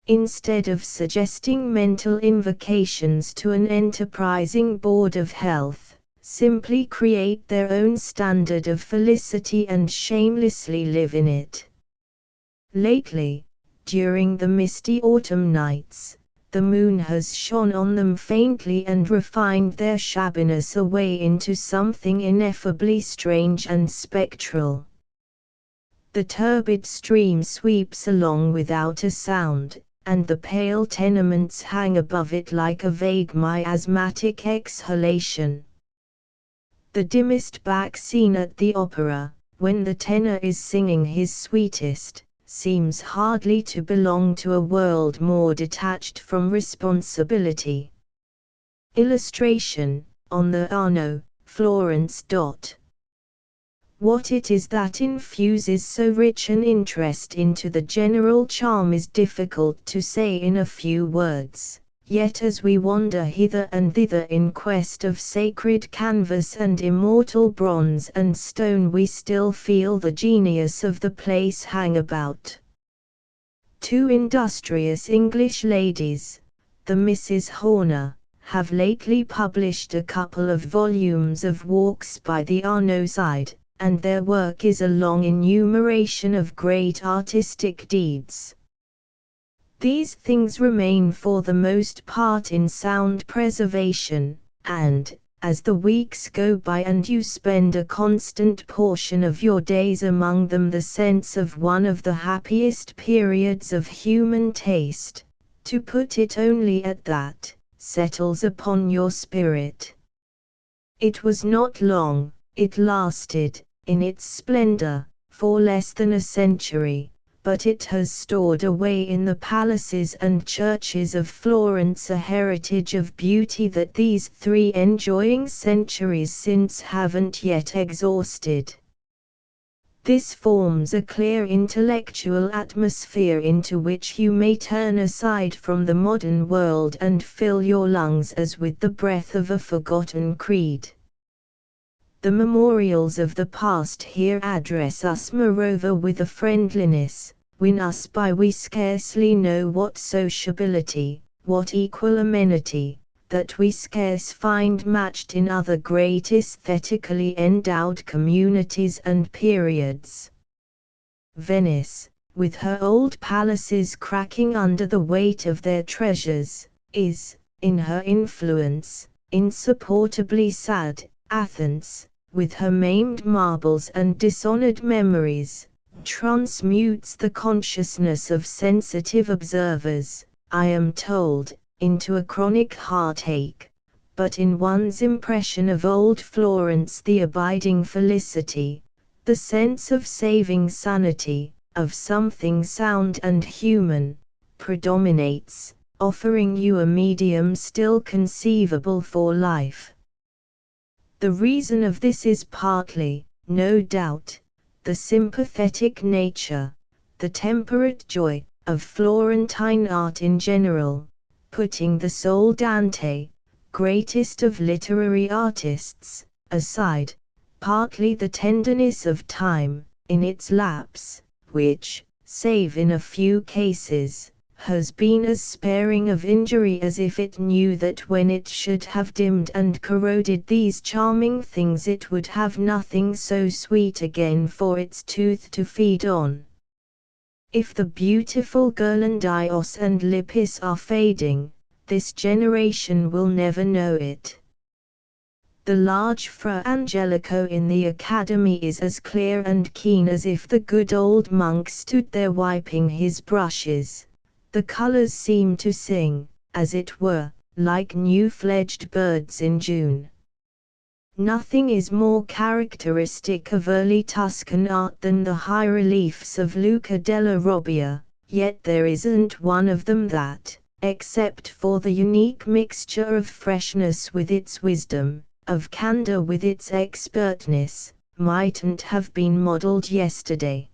Instead of suggesting mental invocations to an enterprising board of health, simply create their own standard of felicity and shamelessly live in it. Lately, during the misty autumn nights, the moon has shone on them faintly and refined their shabbiness away into something ineffably strange and spectral. The turbid stream sweeps along without a sound, and the pale tenements hang above it like a vague miasmatic exhalation. The dimmest back scene at the opera, when the tenor is singing his sweetest, seems hardly to belong to a world more detached from responsibility. Illustration, on the Arno, Florence. What it is that infuses so rich an interest into the general charm is difficult to say in a few words, yet as we wander hither and thither in quest of sacred canvas and immortal bronze and stone, we still feel the genius of the place hang about. Two industrious English ladies, the Misses Horner, have lately published a couple of volumes of walks by the Arno side, and their work is a long enumeration of great artistic deeds. These things remain for the most part in sound preservation, and, as the weeks go by and you spend a constant portion of your days among them, the sense of one of the happiest periods of human taste, to put it only at that, settles upon your spirit. It was not long. It lasted, in its splendor, for less than a century, but it has stored away in the palaces and churches of Florence a heritage of beauty that these 3 enjoying centuries since haven't yet exhausted. This forms a clear intellectual atmosphere into which you may turn aside from the modern world and fill your lungs as with the breath of a forgotten creed. The memorials of the past here address us moreover with a friendliness, win us by we scarcely know what sociability, what equal amenity, that we scarce find matched in other great aesthetically endowed communities and periods. Venice, with her old palaces cracking under the weight of their treasures, is, in her influence, insupportably sad. Athens, with her maimed marbles and dishonored memories, transmutes the consciousness of sensitive observers, I am told, into a chronic heartache, but in one's impression of old Florence the abiding felicity, the sense of saving sanity, of something sound and human, predominates, offering you a medium still conceivable for life. The reason of this is partly, no doubt, the sympathetic nature, the temperate joy, of Florentine art in general, putting the sole Dante, greatest of literary artists, aside, partly the tenderness of time, in its lapse, which, save in a few cases, has been as sparing of injury as if it knew that when it should have dimmed and corroded these charming things it would have nothing so sweet again for its tooth to feed on. If the beautiful Ghirlandaio and Lipis are fading, this generation will never know it. The large Fra Angelico in the Academy is as clear and keen as if the good old monk stood there wiping his brushes. The colors seem to sing, as it were, like new-fledged birds in June. Nothing is more characteristic of early Tuscan art than the high reliefs of Luca della Robbia, yet there isn't one of them that, except for the unique mixture of freshness with its wisdom, of candor with its expertness, mightn't have been modeled yesterday.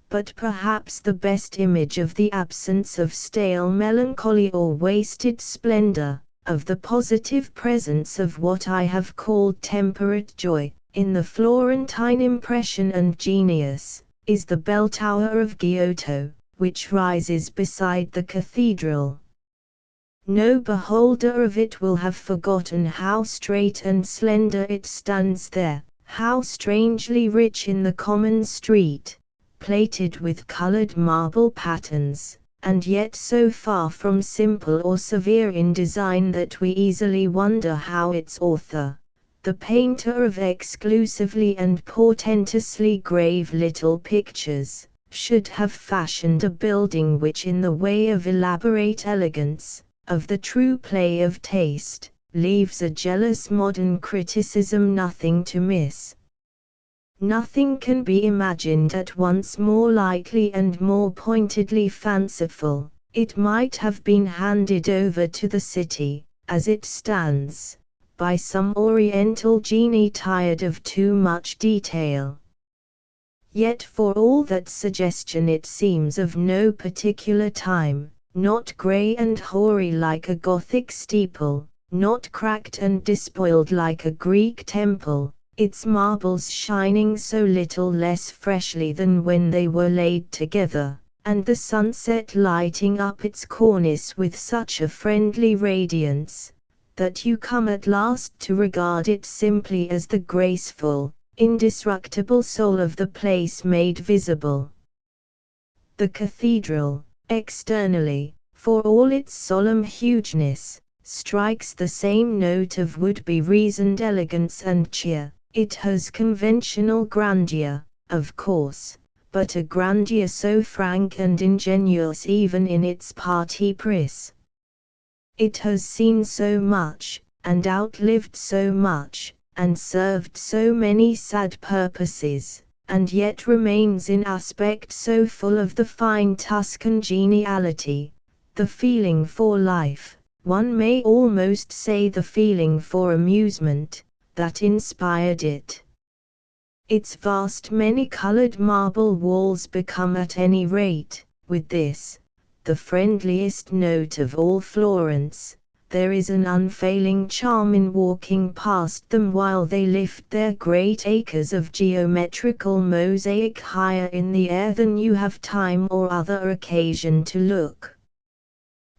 But perhaps the best image of the absence of stale melancholy or wasted splendor, of the positive presence of what I have called temperate joy, in the Florentine impression and genius, is the bell tower of Giotto, which rises beside the cathedral. No beholder of it will have forgotten how straight and slender it stands there, how strangely rich in the common street, plated with colored marble patterns, and yet so far from simple or severe in design that we easily wonder how its author, the painter of exclusively and portentously grave little pictures, should have fashioned a building which in the way of elaborate elegance, of the true play of taste, leaves a jealous modern criticism nothing to miss. Nothing can be imagined at once more lightly and more pointedly fanciful. It might have been handed over to the city, as it stands, by some oriental genie tired of too much detail. Yet for all that suggestion it seems of no particular time, not grey and hoary like a Gothic steeple, not cracked and despoiled like a Greek temple, its marbles shining so little less freshly than when they were laid together, and the sunset lighting up its cornice with such a friendly radiance, that you come at last to regard it simply as the graceful, indestructible soul of the place made visible. The cathedral, externally, for all its solemn hugeness, strikes the same note of would-be reasoned elegance and cheer. It has conventional grandeur, of course, but a grandeur so frank and ingenuous even in its parti pris. It has seen so much, and outlived so much, and served so many sad purposes, and yet remains in aspect so full of the fine Tuscan geniality, the feeling for life, one may almost say the feeling for amusement, that inspired it. Its vast many-colored marble walls become at any rate, with this, the friendliest note of all Florence. There is an unfailing charm in walking past them while they lift their great acres of geometrical mosaic higher in the air than you have time or other occasion to look.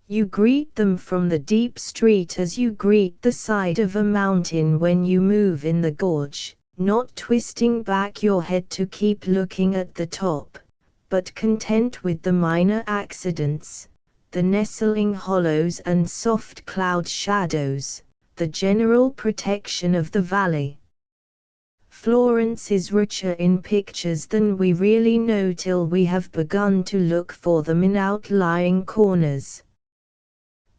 You greet them from the deep street as you greet the side of a mountain when you move in the gorge, not twisting back your head to keep looking at the top, but content with the minor accidents, the nestling hollows and soft cloud shadows, the general protection of the valley. Florence is richer in pictures than we really know till we have begun to look for them in outlying corners,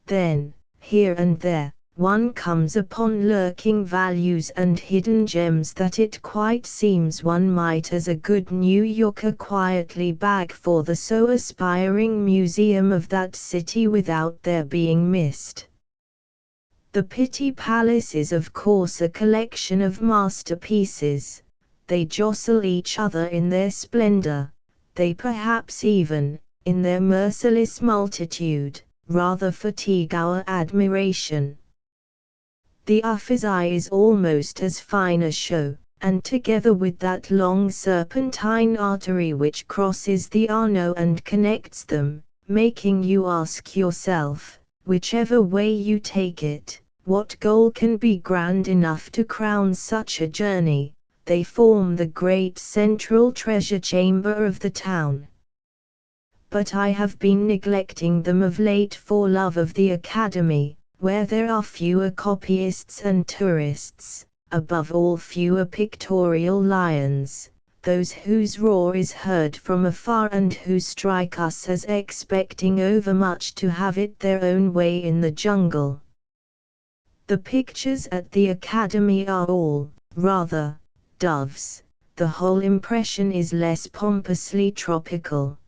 Then, here and there, one comes upon lurking values and hidden gems that it quite seems one might as a good New Yorker quietly bag for the so aspiring museum of that city without their being missed. The Pitti Palace is of course a collection of masterpieces. They jostle each other in their splendor, they perhaps even, in their merciless multitude, rather fatigue our admiration. The Uffizi is almost as fine a show, and together with that long serpentine artery which crosses the Arno and connects them, making you ask yourself, whichever way you take it, what goal can be grand enough to crown such a journey, they form the great central treasure chamber of the town. But I have been neglecting them of late for love of the Academy, where there are fewer copyists and tourists, above all fewer pictorial lions, those whose roar is heard from afar and who strike us as expecting overmuch to have it their own way in the jungle. The pictures at the Academy are all, rather, doves. The whole impression is less pompously tropical.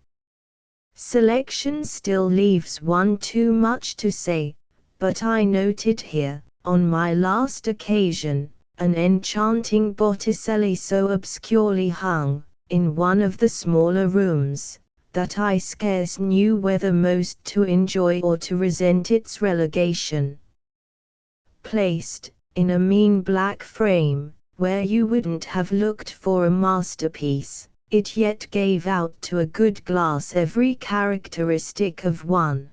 Selection still leaves one too much to say, but I noted here, on my last occasion, an enchanting Botticelli so obscurely hung, in one of the smaller rooms, that I scarce knew whether most to enjoy or to resent its relegation. Placed, in a mean black frame, where you wouldn't have looked for a masterpiece, it yet gave out to a good glass every characteristic of one.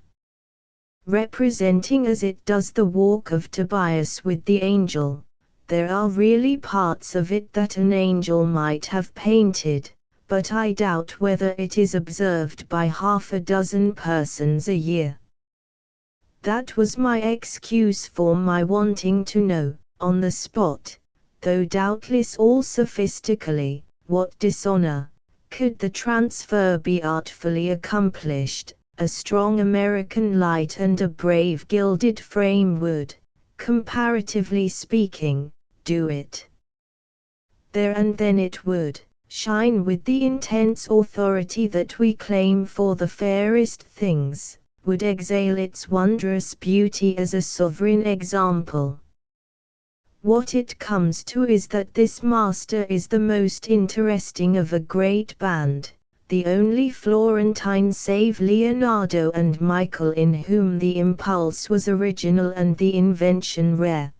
Representing as it does the walk of Tobias with the angel, there are really parts of it that an angel might have painted, but I doubt whether it is observed by half a dozen persons a year. That was my excuse for my wanting to know, on the spot, though doubtless all sophistically, what dishonor could the transfer be artfully accomplished. A strong American light and a brave gilded frame would, comparatively speaking, do it. There and then it would shine with the intense authority that we claim for the fairest things, would exhale its wondrous beauty as a sovereign example. What it comes to is that this master is the most interesting of a great band, the only Florentine save Leonardo and Michael in whom the impulse was original and the invention rare.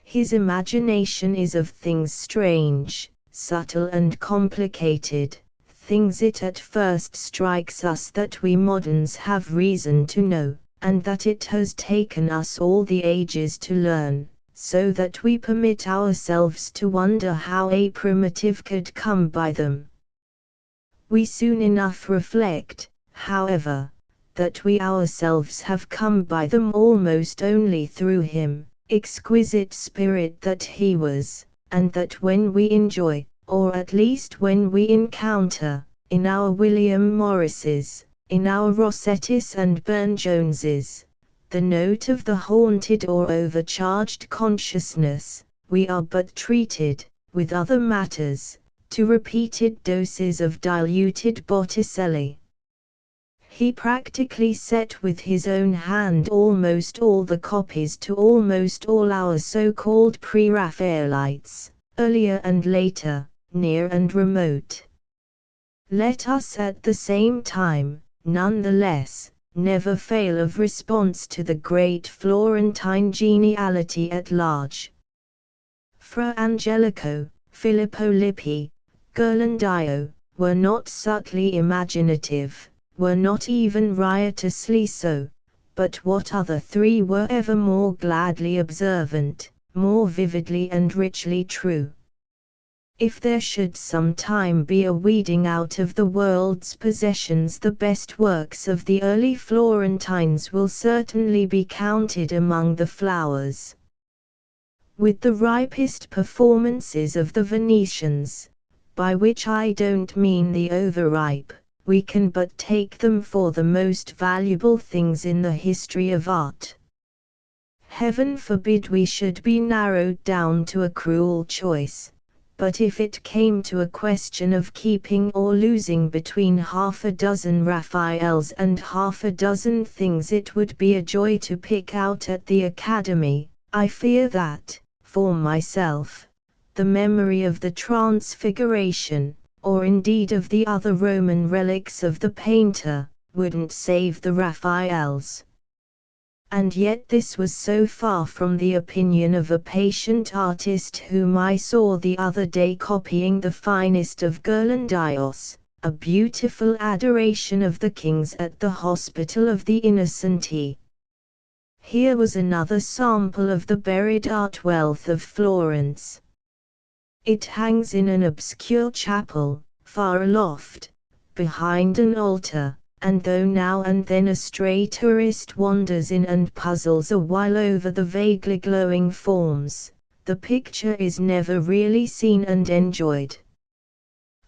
His imagination is of things strange, subtle and complicated, things it at first strikes us that we moderns have reason to know, and that it has taken us all the ages to learn, so that we permit ourselves to wonder how a primitive could come by them. We soon enough reflect, however, that we ourselves have come by them almost only through him, exquisite spirit that he was, and that when we enjoy, or at least when we encounter, in our William Morrises, in our Rossettis and Burne-Joneses, the note of the haunted or overcharged consciousness, we are but treated, with other matters, to repeated doses of diluted Botticelli. He practically set with his own hand almost all the copies to almost all our so-called pre-Raphaelites, earlier and later, near and remote. Let us at the same time, none the less, never fail of response to the great Florentine geniality at large. Fra Angelico, Filippo Lippi, Ghirlandaio, were not subtly imaginative, were not even riotously so, but what other three were ever more gladly observant, more vividly and richly true? If there should some time be a weeding out of the world's possessions, the best works of the early Florentines will certainly be counted among the flowers. With the ripest performances of the Venetians, by which I don't mean the overripe, we can but take them for the most valuable things in the history of art. Heaven forbid we should be narrowed down to a cruel choice, but if it came to a question of keeping or losing between half a dozen Raphaels and half a dozen things, it would be a joy to pick out at the Academy. I fear that, for myself, the memory of the Transfiguration, or indeed of the other Roman relics of the painter, wouldn't save the Raphaels. And yet this was so far from the opinion of a patient artist whom I saw the other day copying the finest of Ghirlandaio's, a beautiful adoration of the kings at the Hospital of the Innocenti. Here was another sample of the buried art wealth of Florence. It hangs in an obscure chapel, far aloft, behind an altar, and though now and then a stray tourist wanders in and puzzles a while over the vaguely glowing forms, the picture is never really seen and enjoyed.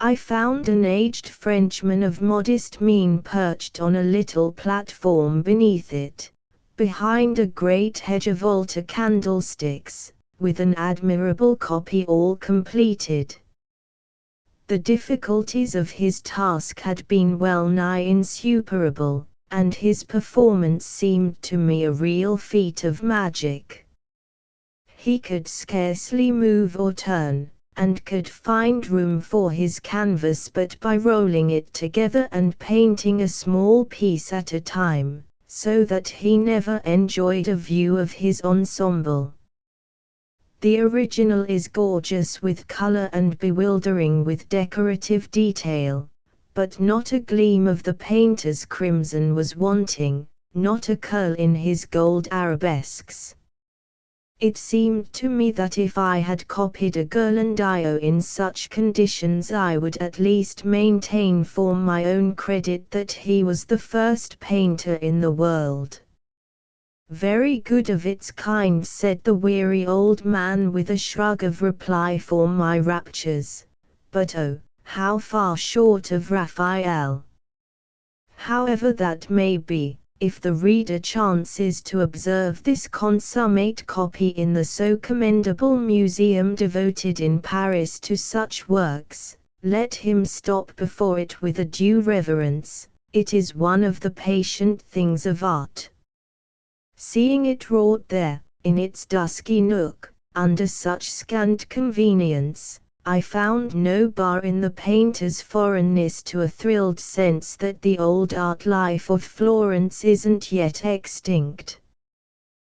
I found an aged Frenchman of modest mien perched on a little platform beneath it, behind a great hedge of altar candlesticks, with an admirable copy all completed. The difficulties of his task had been well nigh insuperable, and his performance seemed to me a real feat of magic. He could scarcely move or turn, and could find room for his canvas but by rolling it together and painting a small piece at a time, so that he never enjoyed a view of his ensemble. The original is gorgeous with color and bewildering with decorative detail, but not a gleam of the painter's crimson was wanting, not a curl in his gold arabesques. It seemed to me that if I had copied a Ghirlandaio in such conditions I would at least maintain for my own credit that he was the first painter in the world. Very good of its kind, said the weary old man with a shrug of reply for my raptures, but oh, how far short of Raphael. However that may be, if the reader chances to observe this consummate copy in the so commendable museum devoted in Paris to such works, let him stop before it with a due reverence. It is one of the patient things of art. Seeing it wrought there, in its dusky nook, under such scant convenience, I found no bar in the painter's foreignness to a thrilled sense that the old art life of Florence isn't yet extinct.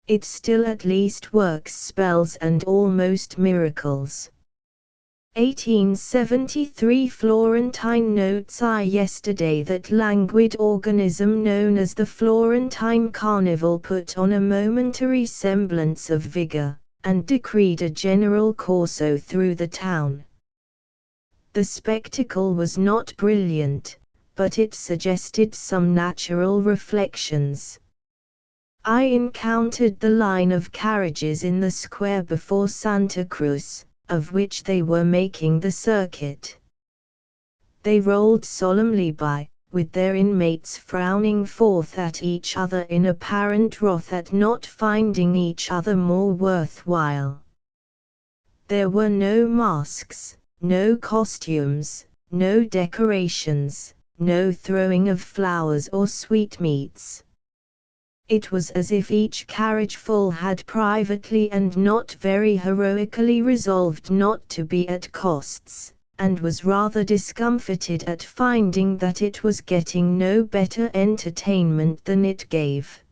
It still at least works spells and almost miracles. 1873 Florentine notes I yesterday that languid organism known as the Florentine Carnival put on a momentary semblance of vigor, and decreed a general corso through the town. The spectacle was not brilliant, but it suggested some natural reflections. I encountered the line of carriages in the square before Santa Cruz, of which they were making the circuit. They rolled solemnly by, with their inmates frowning forth at each other in apparent wrath at not finding each other more worthwhile. There were no masks, no costumes, no decorations, no throwing of flowers or sweetmeats. It was as if each carriageful had privately and not very heroically resolved not to be at costs, and was rather discomfited at finding that it was getting no better entertainment than it gave.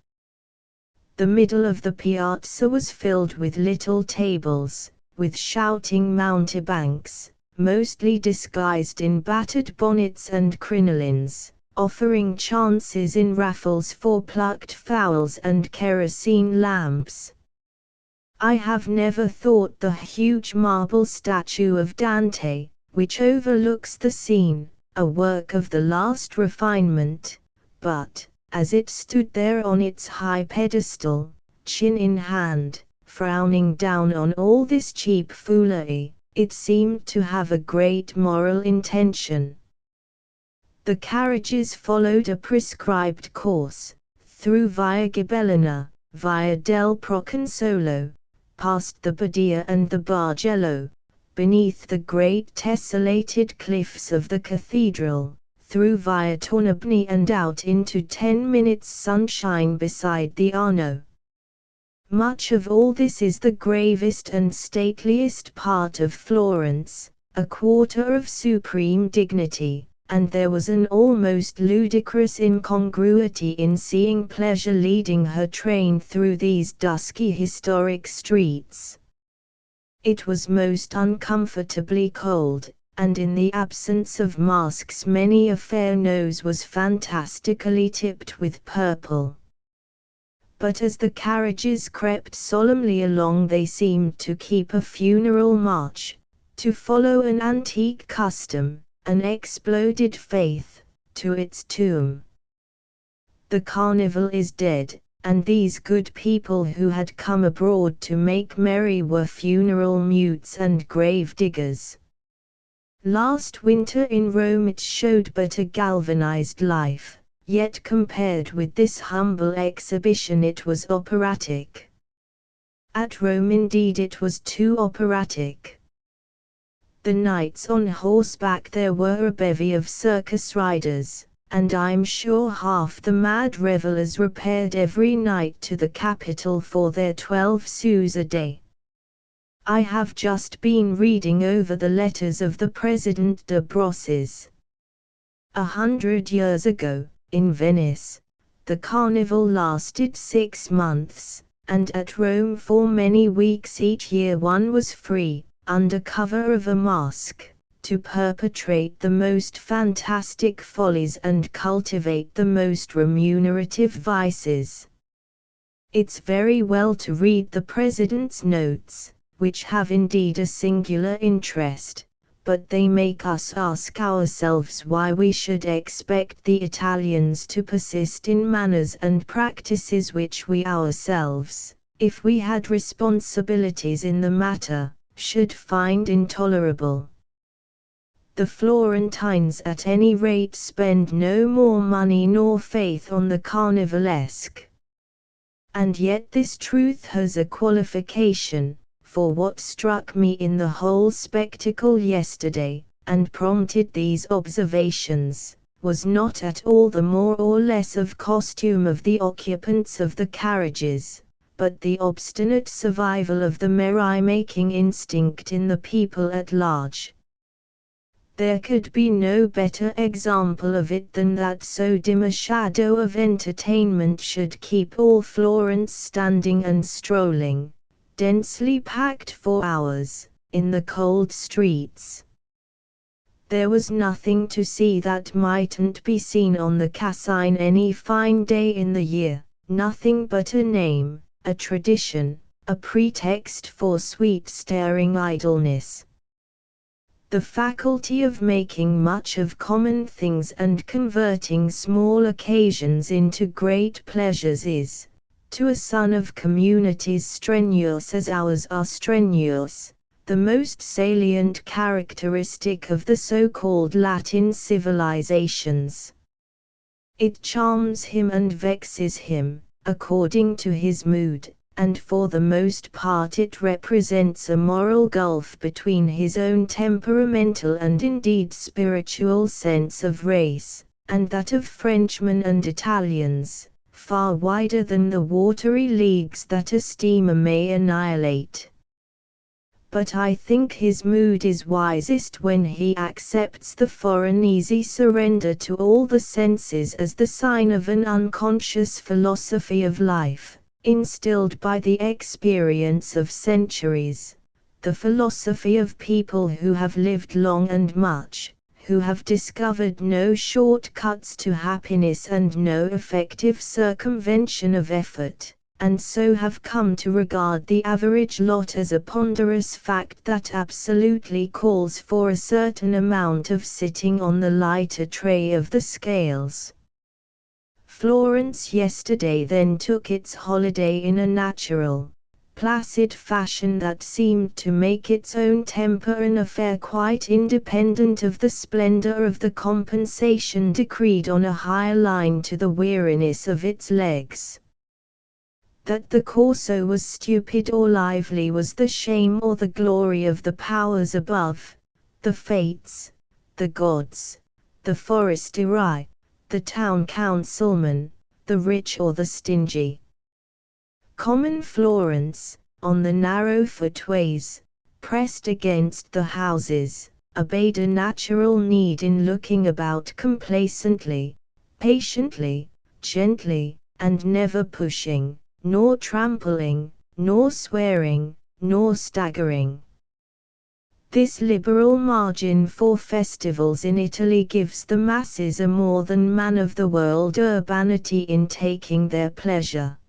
The middle of the piazza was filled with little tables, with shouting mountebanks, mostly disguised in battered bonnets and crinolines, offering chances in raffles for plucked fowls and kerosene lamps. I have never thought the huge marble statue of Dante, which overlooks the scene, a work of the last refinement, but, as it stood there on its high pedestal, chin in hand, frowning down on all this cheap foolery, it seemed to have a great moral intention. The carriages followed a prescribed course, through Via Gibellina, via del Proconsolo, past the Badia and the Bargello, beneath the great tessellated cliffs of the cathedral, through Via Tornabuoni and out into 10 minutes sunshine beside the Arno. Much of all this is the gravest and stateliest part of Florence, a quarter of supreme dignity, and there was an almost ludicrous incongruity in seeing pleasure leading her train through these dusky historic streets. It was most uncomfortably cold, and in the absence of masks many a fair nose was fantastically tipped with purple. But as the carriages crept solemnly along they seemed to keep a funeral march, to follow an antique custom, an exploded faith, to its tomb. The carnival is dead, and these good people who had come abroad to make merry were funeral mutes and grave diggers. Last winter in Rome it showed but a galvanized life, yet compared with this humble exhibition it was operatic. At Rome indeed it was too operatic. The knights on horseback there were a bevy of circus riders, and I'm sure half the mad revellers repaired every night to the Capitol for their 12 sous a day. I have just been reading over the letters of the President de Brosses. 100 years ago, in Venice, the carnival lasted 6 months, and at Rome for many weeks each year one was free, under cover of a mask, to perpetrate the most fantastic follies and cultivate the most remunerative vices. It's very well to read the President's notes, which have indeed a singular interest, but they make us ask ourselves why we should expect the Italians to persist in manners and practices which we ourselves, if we had responsibilities in the matter, should find intolerable. The Florentines at any rate spend no more money nor faith on the carnivalesque. And yet this truth has a qualification, for what struck me in the whole spectacle yesterday, and prompted these observations, was not at all the more or less of costume of the occupants of the carriages, but the obstinate survival of the merry-making instinct in the people at large. There could be no better example of it than that so dim a shadow of entertainment should keep all Florence standing and strolling, densely packed for hours, in the cold streets. There was nothing to see that mightn't be seen on the Cascine any fine day in the year, nothing but a name, a tradition, a pretext for sweet staring idleness. The faculty of making much of common things and converting small occasions into great pleasures is, to a son of communities strenuous as ours are strenuous, the most salient characteristic of the so-called Latin civilizations. It charms him and vexes him, according to his mood, and for the most part it represents a moral gulf between his own temperamental and indeed spiritual sense of race, and that of Frenchmen and Italians, far wider than the watery leagues that a steamer may annihilate. But I think his mood is wisest when he accepts the foreign easy surrender to all the senses as the sign of an unconscious philosophy of life, instilled by the experience of centuries, the philosophy of people who have lived long and much, who have discovered no short-cuts to happiness and no effective circumvention of effort, and so have come to regard the average lot as a ponderous fact that absolutely calls for a certain amount of sitting on the lighter tray of the scales. Florence yesterday then took its holiday in a natural, placid fashion that seemed to make its own temper an affair quite independent of the splendor of the compensation decreed on a higher line to the weariness of its legs. That the Corso was stupid or lively was the shame or the glory of the powers above, the fates, the gods, the forestieri, the town councilmen, the rich or the stingy. Common Florence, on the narrow footways, pressed against the houses, obeyed a natural need in looking about complacently, patiently, gently, and never pushing, nor trampling, nor swearing, nor staggering. This liberal margin for festivals in Italy gives the masses a more than man-of-the-world urbanity in taking their pleasure.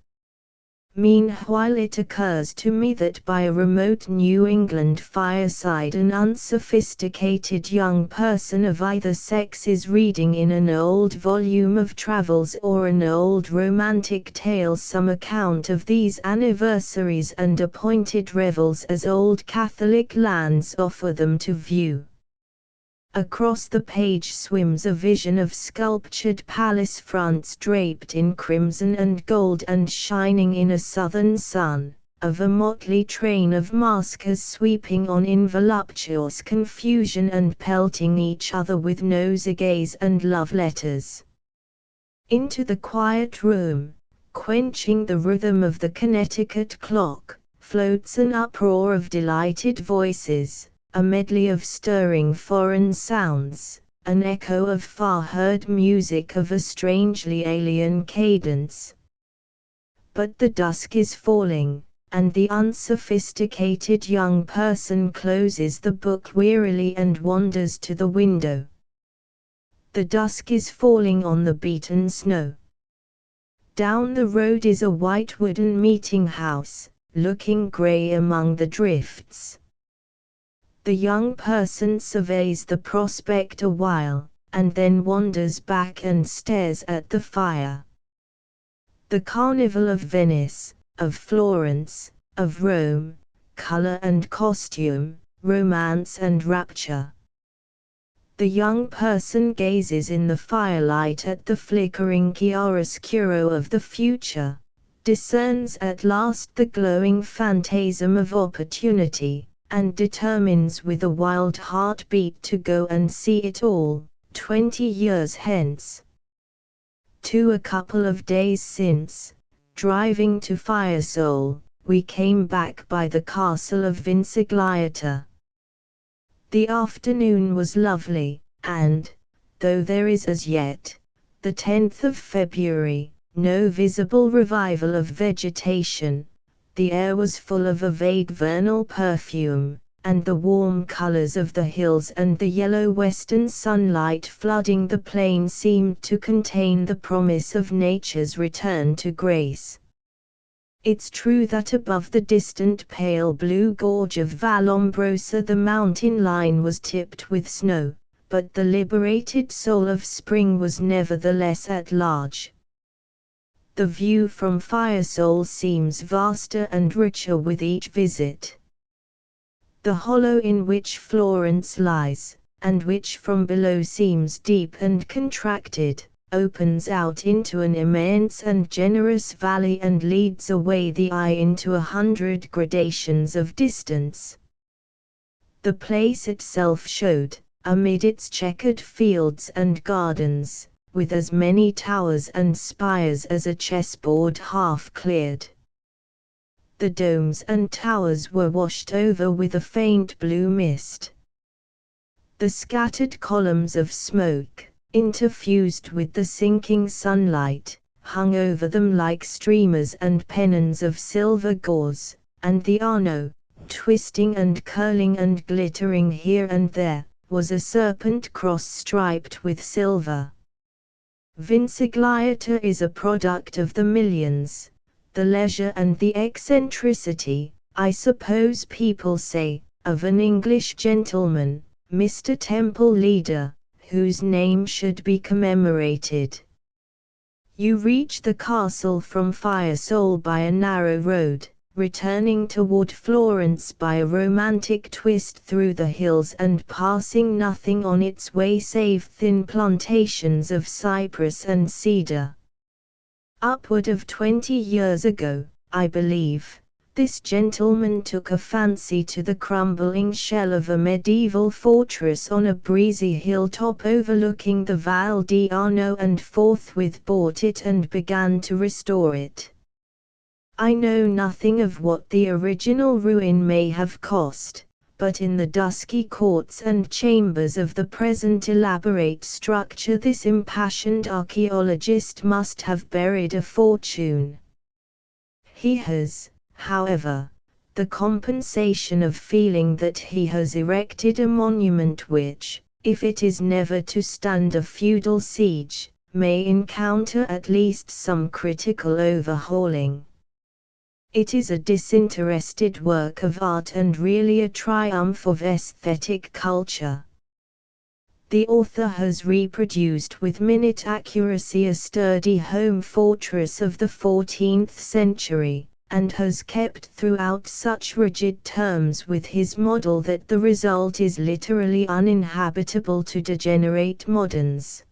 Meanwhile it occurs to me that by a remote New England fireside an unsophisticated young person of either sex is reading in an old volume of travels or an old romantic tale some account of these anniversaries and appointed revels as old Catholic lands offer them to view. Across the page swims a vision of sculptured palace fronts draped in crimson and gold and shining in a southern sun, of a motley train of maskers sweeping on in voluptuous confusion and pelting each other with nosegays and love letters. Into the quiet room, quenching the rhythm of the Connecticut clock, floats an uproar of delighted voices, a medley of stirring foreign sounds, an echo of far-heard music of a strangely alien cadence. But the dusk is falling, and the unsophisticated young person closes the book wearily and wanders to the window. The dusk is falling on the beaten snow. Down the road is a white wooden meeting house, looking grey among the drifts. The young person surveys the prospect a while, and then wanders back and stares at the fire. The Carnival of Venice, of Florence, of Rome, color and costume, romance and rapture. The young person gazes in the firelight at the flickering chiaroscuro of the future, discerns at last the glowing phantasm of opportunity, and determines with a wild heartbeat to go and see it all, 20 years hence. A couple of days since, driving to Fiesole, we came back by the castle of Vincegliata. The afternoon was lovely, and, though there is as yet, the 10th of February, no visible revival of vegetation, the air was full of a vague vernal perfume, and the warm colors of the hills and the yellow western sunlight flooding the plain seemed to contain the promise of nature's return to grace. It's true that above the distant pale blue gorge of Vallombrosa the mountain line was tipped with snow, but the liberated soul of spring was nevertheless at large. The view from Fiesole seems vaster and richer with each visit. The hollow in which Florence lies, and which from below seems deep and contracted, opens out into an immense and generous valley and leads away the eye into 100 gradations of distance. The place itself showed, amid its checkered fields and gardens, with as many towers and spires as a chessboard half cleared. The domes and towers were washed over with a faint blue mist. The scattered columns of smoke, interfused with the sinking sunlight, hung over them like streamers and pennons of silver gauze, and the Arno, twisting and curling and glittering here and there, was a serpent cross striped with silver. Vincegliata is a product of the millions, the leisure and the eccentricity, I suppose people say, of an English gentleman, Mr. Temple Leader, whose name should be commemorated. You reach the castle from Fiesole by a narrow road, returning toward Florence by a romantic twist through the hills and passing nothing on its way save thin plantations of cypress and cedar. Upward of 20 years ago, I believe, this gentleman took a fancy to the crumbling shell of a medieval fortress on a breezy hilltop overlooking the Val di Arno and forthwith bought it and began to restore it. I know nothing of what the original ruin may have cost, but in the dusky courts and chambers of the present elaborate structure this impassioned archaeologist must have buried a fortune. He has, however, the compensation of feeling that he has erected a monument which, if it is never to stand a feudal siege, may encounter at least some critical overhauling. It is a disinterested work of art and really a triumph of aesthetic culture. The author has reproduced with minute accuracy a sturdy home fortress of the 14th century, and has kept throughout such rigid terms with his model that the result is literally uninhabitable to degenerate moderns.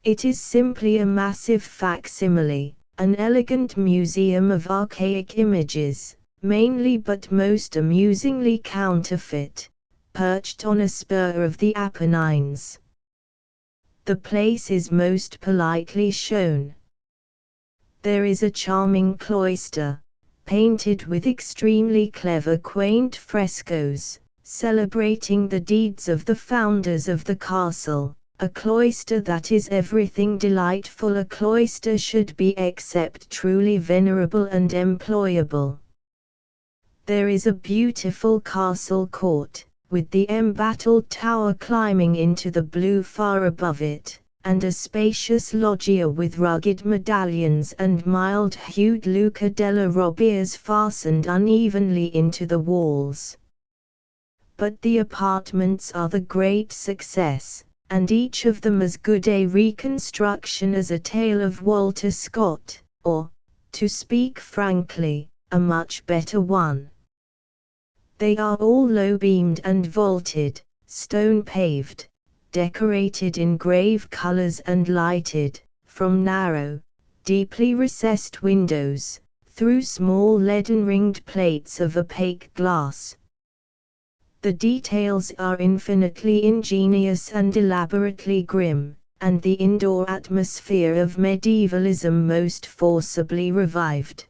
It is simply a massive facsimile, an elegant museum of archaic images, mainly but most amusingly counterfeit, perched on a spur of the Apennines. The place is most politely shown. There is a charming cloister, painted with extremely clever quaint frescoes, celebrating the deeds of the founders of the castle. A cloister that is everything delightful a cloister should be except truly venerable and employable. There is a beautiful castle court, with the embattled tower climbing into the blue far above it, and a spacious loggia with rugged medallions and mild-hued Luca della Robbias fastened unevenly into the walls. But the apartments are the great success, and each of them as good a reconstruction as a tale of Walter Scott, or, to speak frankly, a much better one. They are all low-beamed and vaulted, stone-paved, decorated in grave colors and lighted, from narrow, deeply recessed windows, through small leaden-ringed plates of opaque glass. The details are infinitely ingenious and elaborately grim, and the indoor atmosphere of medievalism most forcibly revived.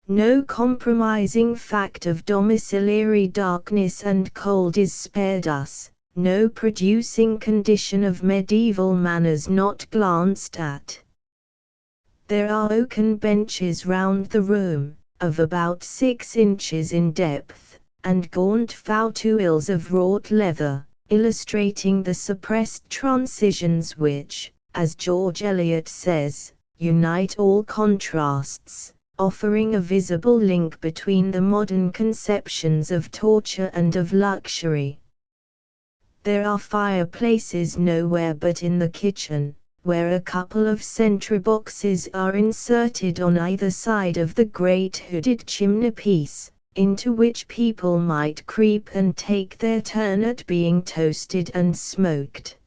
No compromising fact of domiciliary darkness and cold is spared us, no producing condition of medieval manners not glanced at. There are oaken benches round the room, of about 6 inches in depth, and gaunt fauteuils of wrought leather, illustrating the suppressed transitions which, as George Eliot says, unite all contrasts, offering a visible link between the modern conceptions of torture and of luxury. There are fireplaces nowhere but in the kitchen, where a couple of sentry boxes are inserted on either side of the great hooded chimney-piece, into which people might creep and take their turn at being toasted and smoked.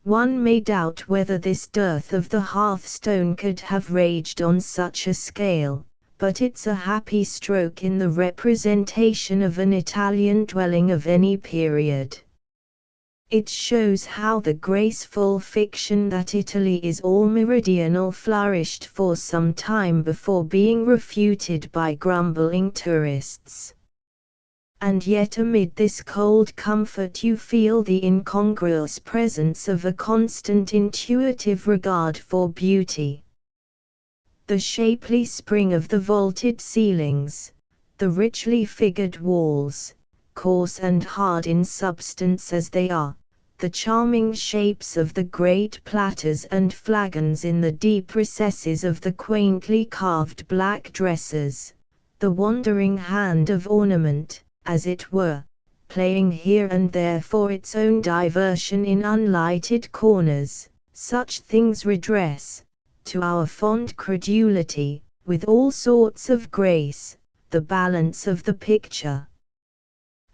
One may doubt whether this dearth of the hearthstone could have raged on such a scale, but it's a happy stroke in the representation of an Italian dwelling of any period. It shows how the graceful fiction that Italy is all meridional flourished for some time before being refuted by grumbling tourists. And yet amid this cold comfort you feel the incongruous presence of a constant intuitive regard for beauty. The shapely spring of the vaulted ceilings, the richly figured walls, coarse and hard in substance as they are, the charming shapes of the great platters and flagons in the deep recesses of the quaintly carved black dresses, the wandering hand of ornament, as it were, playing here and there for its own diversion in unlighted corners, such things redress, to our fond credulity, with all sorts of grace, the balance of the picture.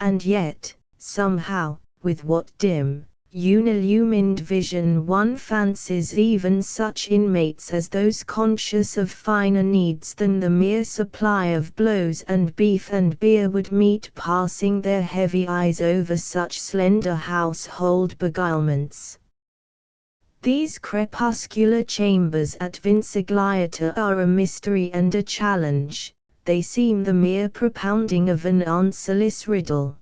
And yet, somehow, with what dim, unillumined vision one fancies even such inmates as those conscious of finer needs than the mere supply of blows and beef and beer would meet passing their heavy eyes over such slender household beguilements. These crepuscular chambers at Vincegliata are a mystery and a challenge, they seem the mere propounding of an answerless riddle.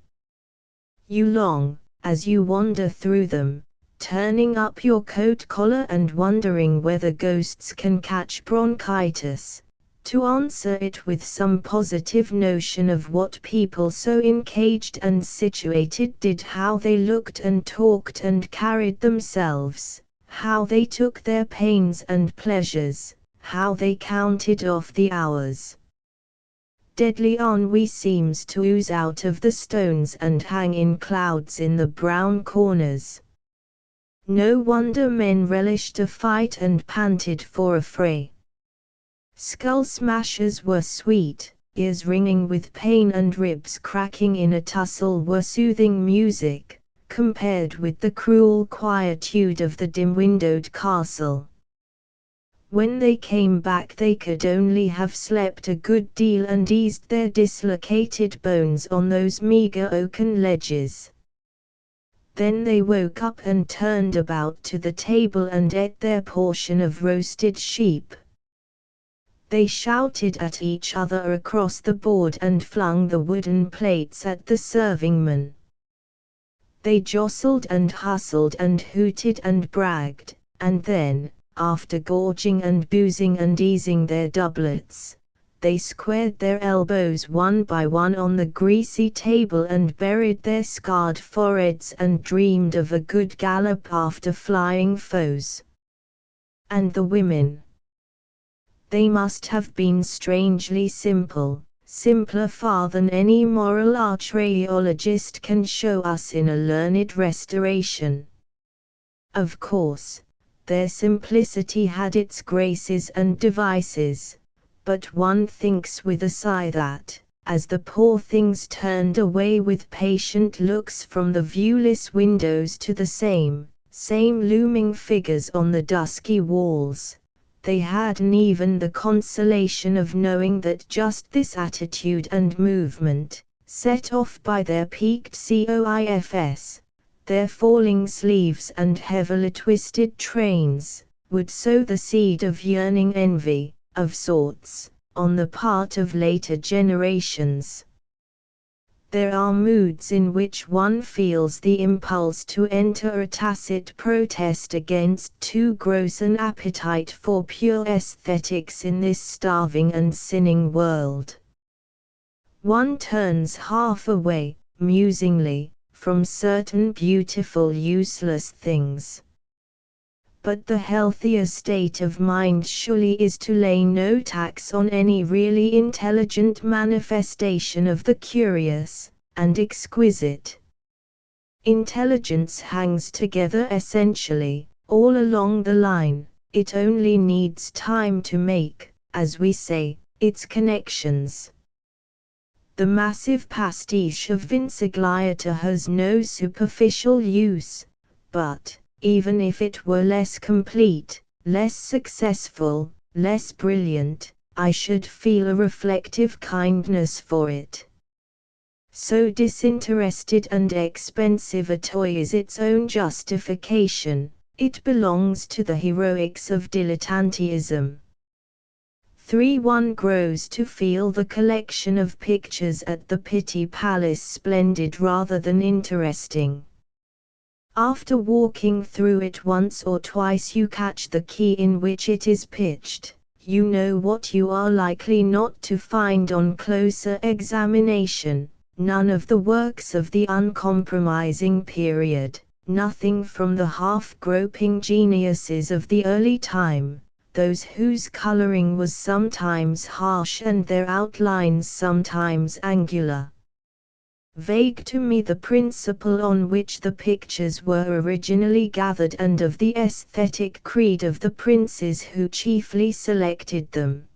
You long, as you wander through them, turning up your coat collar and wondering whether ghosts can catch bronchitis, to answer it with some positive notion of what people so encaged and situated did, how they looked and talked and carried themselves, how they took their pains and pleasures, how they counted off the hours. Deadly ennui seems to ooze out of the stones and hang in clouds in the brown corners. No wonder men relished a fight and panted for a fray. Skull smashers were sweet, ears ringing with pain and ribs cracking in a tussle were soothing music, compared with the cruel quietude of the dim-windowed castle. When they came back they could only have slept a good deal and eased their dislocated bones on those meagre oaken ledges. Then they woke up and turned about to the table and ate their portion of roasted sheep. They shouted at each other across the board and flung the wooden plates at the servingmen. They jostled and hustled and hooted and bragged, and then, after gorging and boozing and easing their doublets, they squared their elbows one by one on the greasy table and buried their scarred foreheads and dreamed of a good gallop after flying foes. And the women? They must have been strangely simple, simpler far than any moral archaeologist can show us in a learned restoration. Of course, their simplicity had its graces and devices, but one thinks with a sigh that, as the poor things turned away with patient looks from the viewless windows to the same looming figures on the dusky walls, they hadn't even the consolation of knowing that just this attitude and movement, set off by their peaked coifs, their falling sleeves and heavily twisted trains, would sow the seed of yearning envy, of sorts, on the part of later generations. There are moods in which one feels the impulse to enter a tacit protest against too gross an appetite for pure aesthetics in this starving and sinning world. One turns half away, musingly, from certain beautiful useless things. But the healthier state of mind surely is to lay no tax on any really intelligent manifestation of the curious and exquisite. Intelligence hangs together essentially, all along the line, it only needs time to make, as we say, its connections. The massive pastiche of Vincegliata has no superficial use, but, even if it were less complete, less successful, less brilliant, I should feel a reflective kindness for it. So disinterested and expensive a toy is its own justification, it belongs to the heroics of dilettanteism. 1 grows to feel the collection of pictures at the Pitti Palace splendid rather than interesting. After walking through it once or twice you catch the key in which it is pitched, you know what you are likely not to find on closer examination, none of the works of the uncompromising period, nothing from the half-groping geniuses of the early time, those whose coloring was sometimes harsh and their outlines sometimes angular. Vague to me the principle on which the pictures were originally gathered and of the aesthetic creed of the princes who chiefly selected them.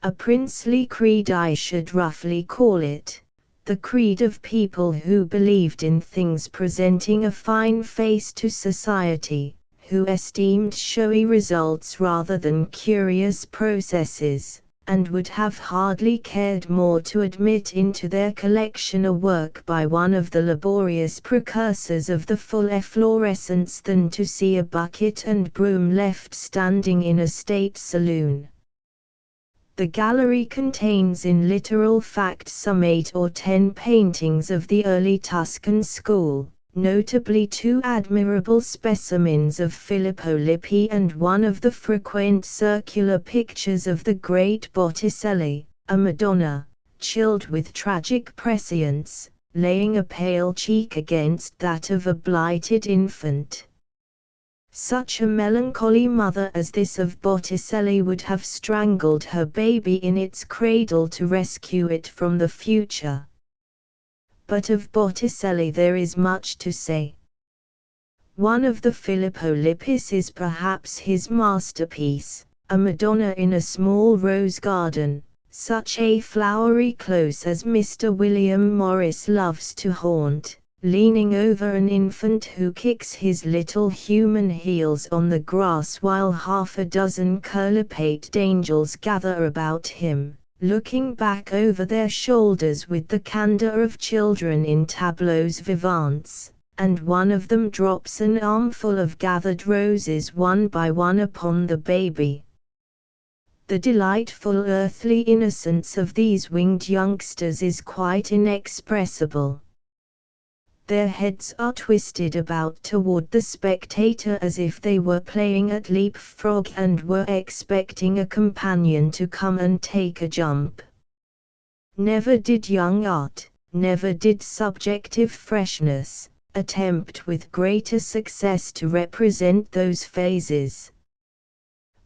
A princely creed I should roughly call it, the creed of people who believed in things presenting a fine face to society, who esteemed showy results rather than curious processes, and would have hardly cared more to admit into their collection a work by one of the laborious precursors of the full efflorescence than to see a bucket and broom left standing in a state saloon. The gallery contains in literal fact some 8 or 10 paintings of the early Tuscan school, notably 2 admirable specimens of Filippo Lippi and one of the frequent circular pictures of the great Botticelli, a Madonna, chilled with tragic prescience, laying a pale cheek against that of a blighted infant. Such a melancholy mother as this of Botticelli would have strangled her baby in its cradle to rescue it from the future. But of Botticelli there is much to say. One of the Filippo Lippis is perhaps his masterpiece, a Madonna in a small rose garden, such a flowery close as Mr. William Morris loves to haunt, leaning over an infant who kicks his little human heels on the grass while half a dozen curly-pated angels gather about him, looking back over their shoulders with the candor of children in tableaux vivants, and one of them drops an armful of gathered roses one by one upon the baby. The delightful earthly innocence of these winged youngsters is quite inexpressible. Their heads are twisted about toward the spectator as if they were playing at leapfrog and were expecting a companion to come and take a jump. Never did young art, never did subjective freshness, attempt with greater success to represent those phases.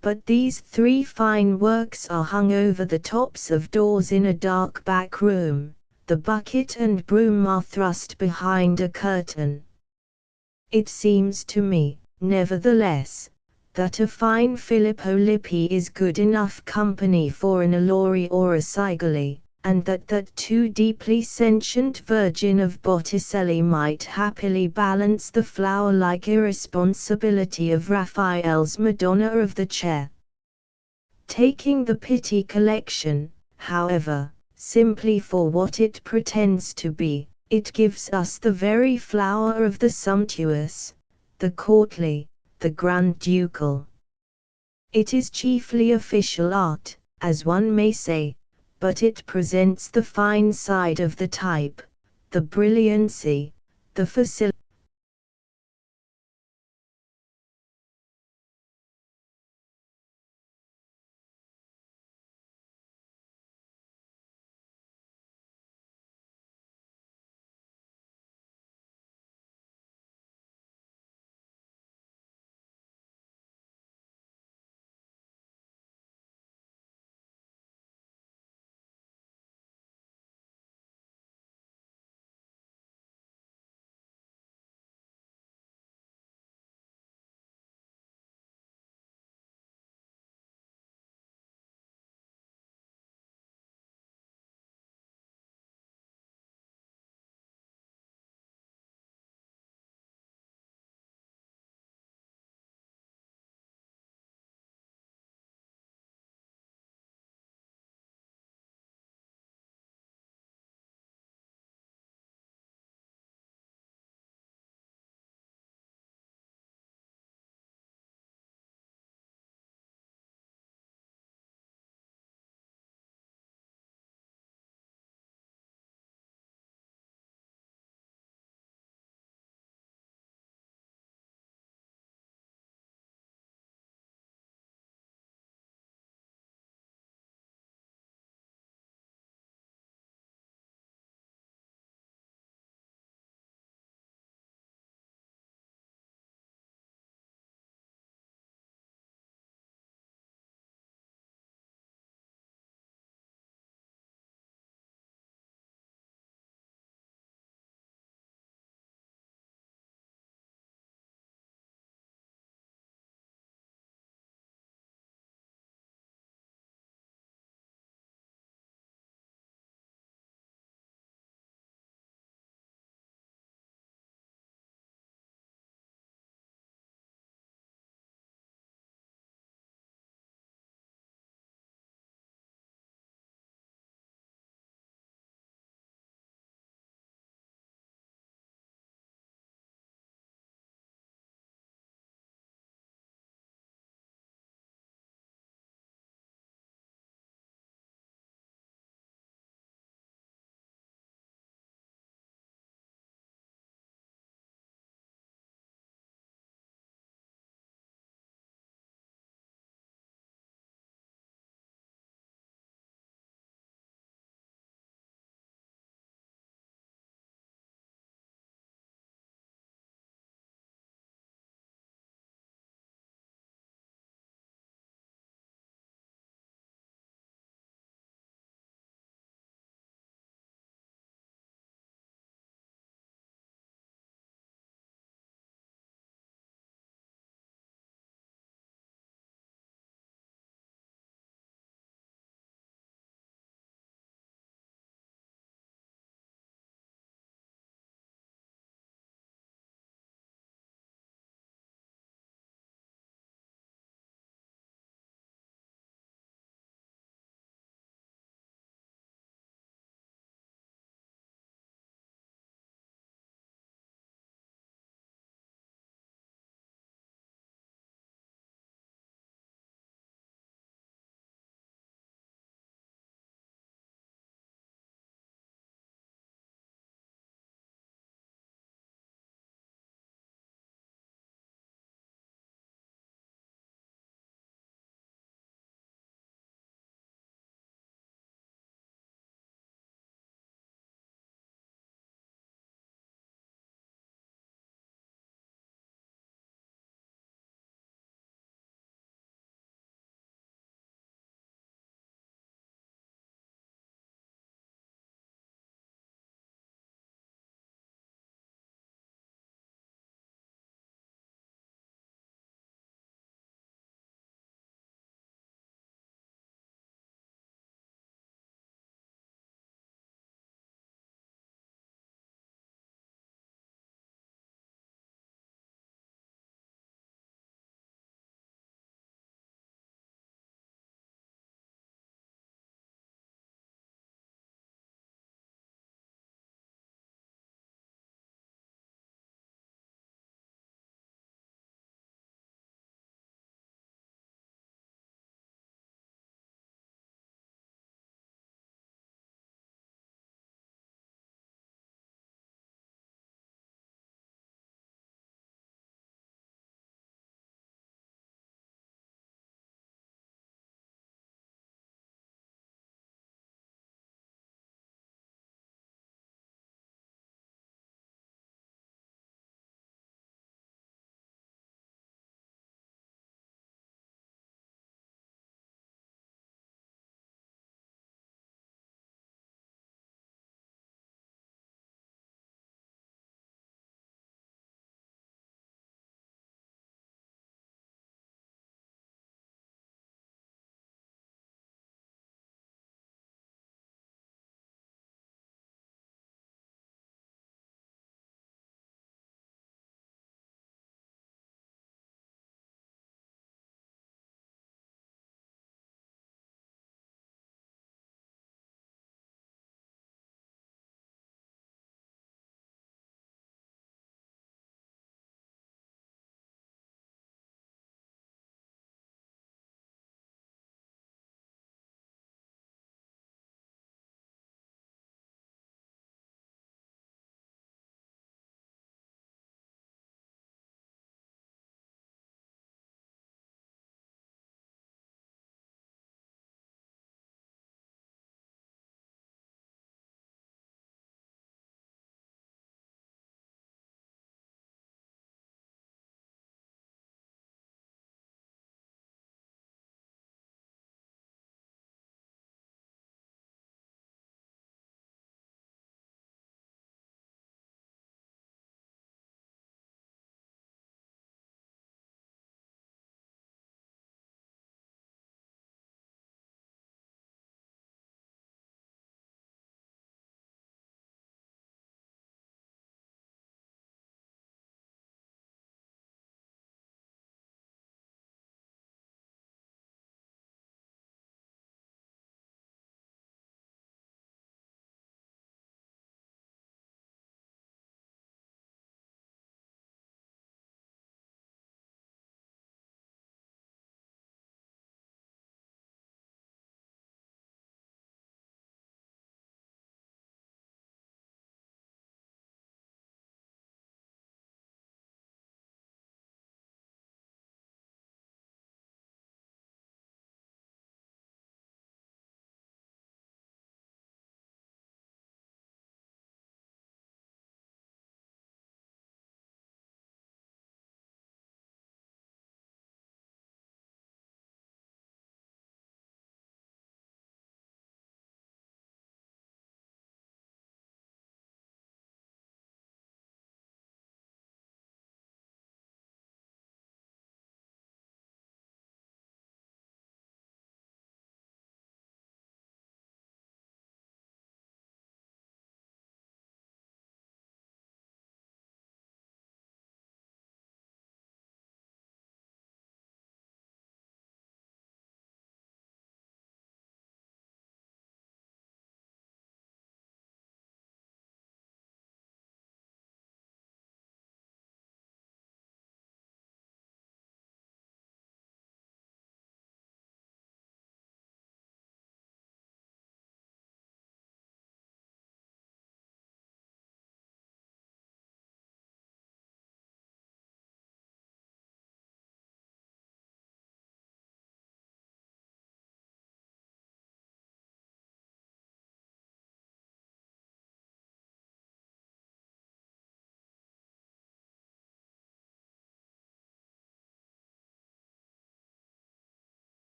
But these 3 fine works are hung over the tops of doors in a dark back room. The bucket and broom are thrust behind a curtain. It seems to me, nevertheless, that a fine Filippo Lippi is good enough company for an Allori or a Cigoli, and that too deeply sentient Virgin of Botticelli might happily balance the flower-like irresponsibility of Raphael's Madonna of the Chair. Taking the Pitti collection, however, simply for what it pretends to be, it gives us the very flower of the sumptuous, the courtly, the grand-ducal. It is chiefly official art, as one may say, but it presents the fine side of the type, the brilliancy, the facility.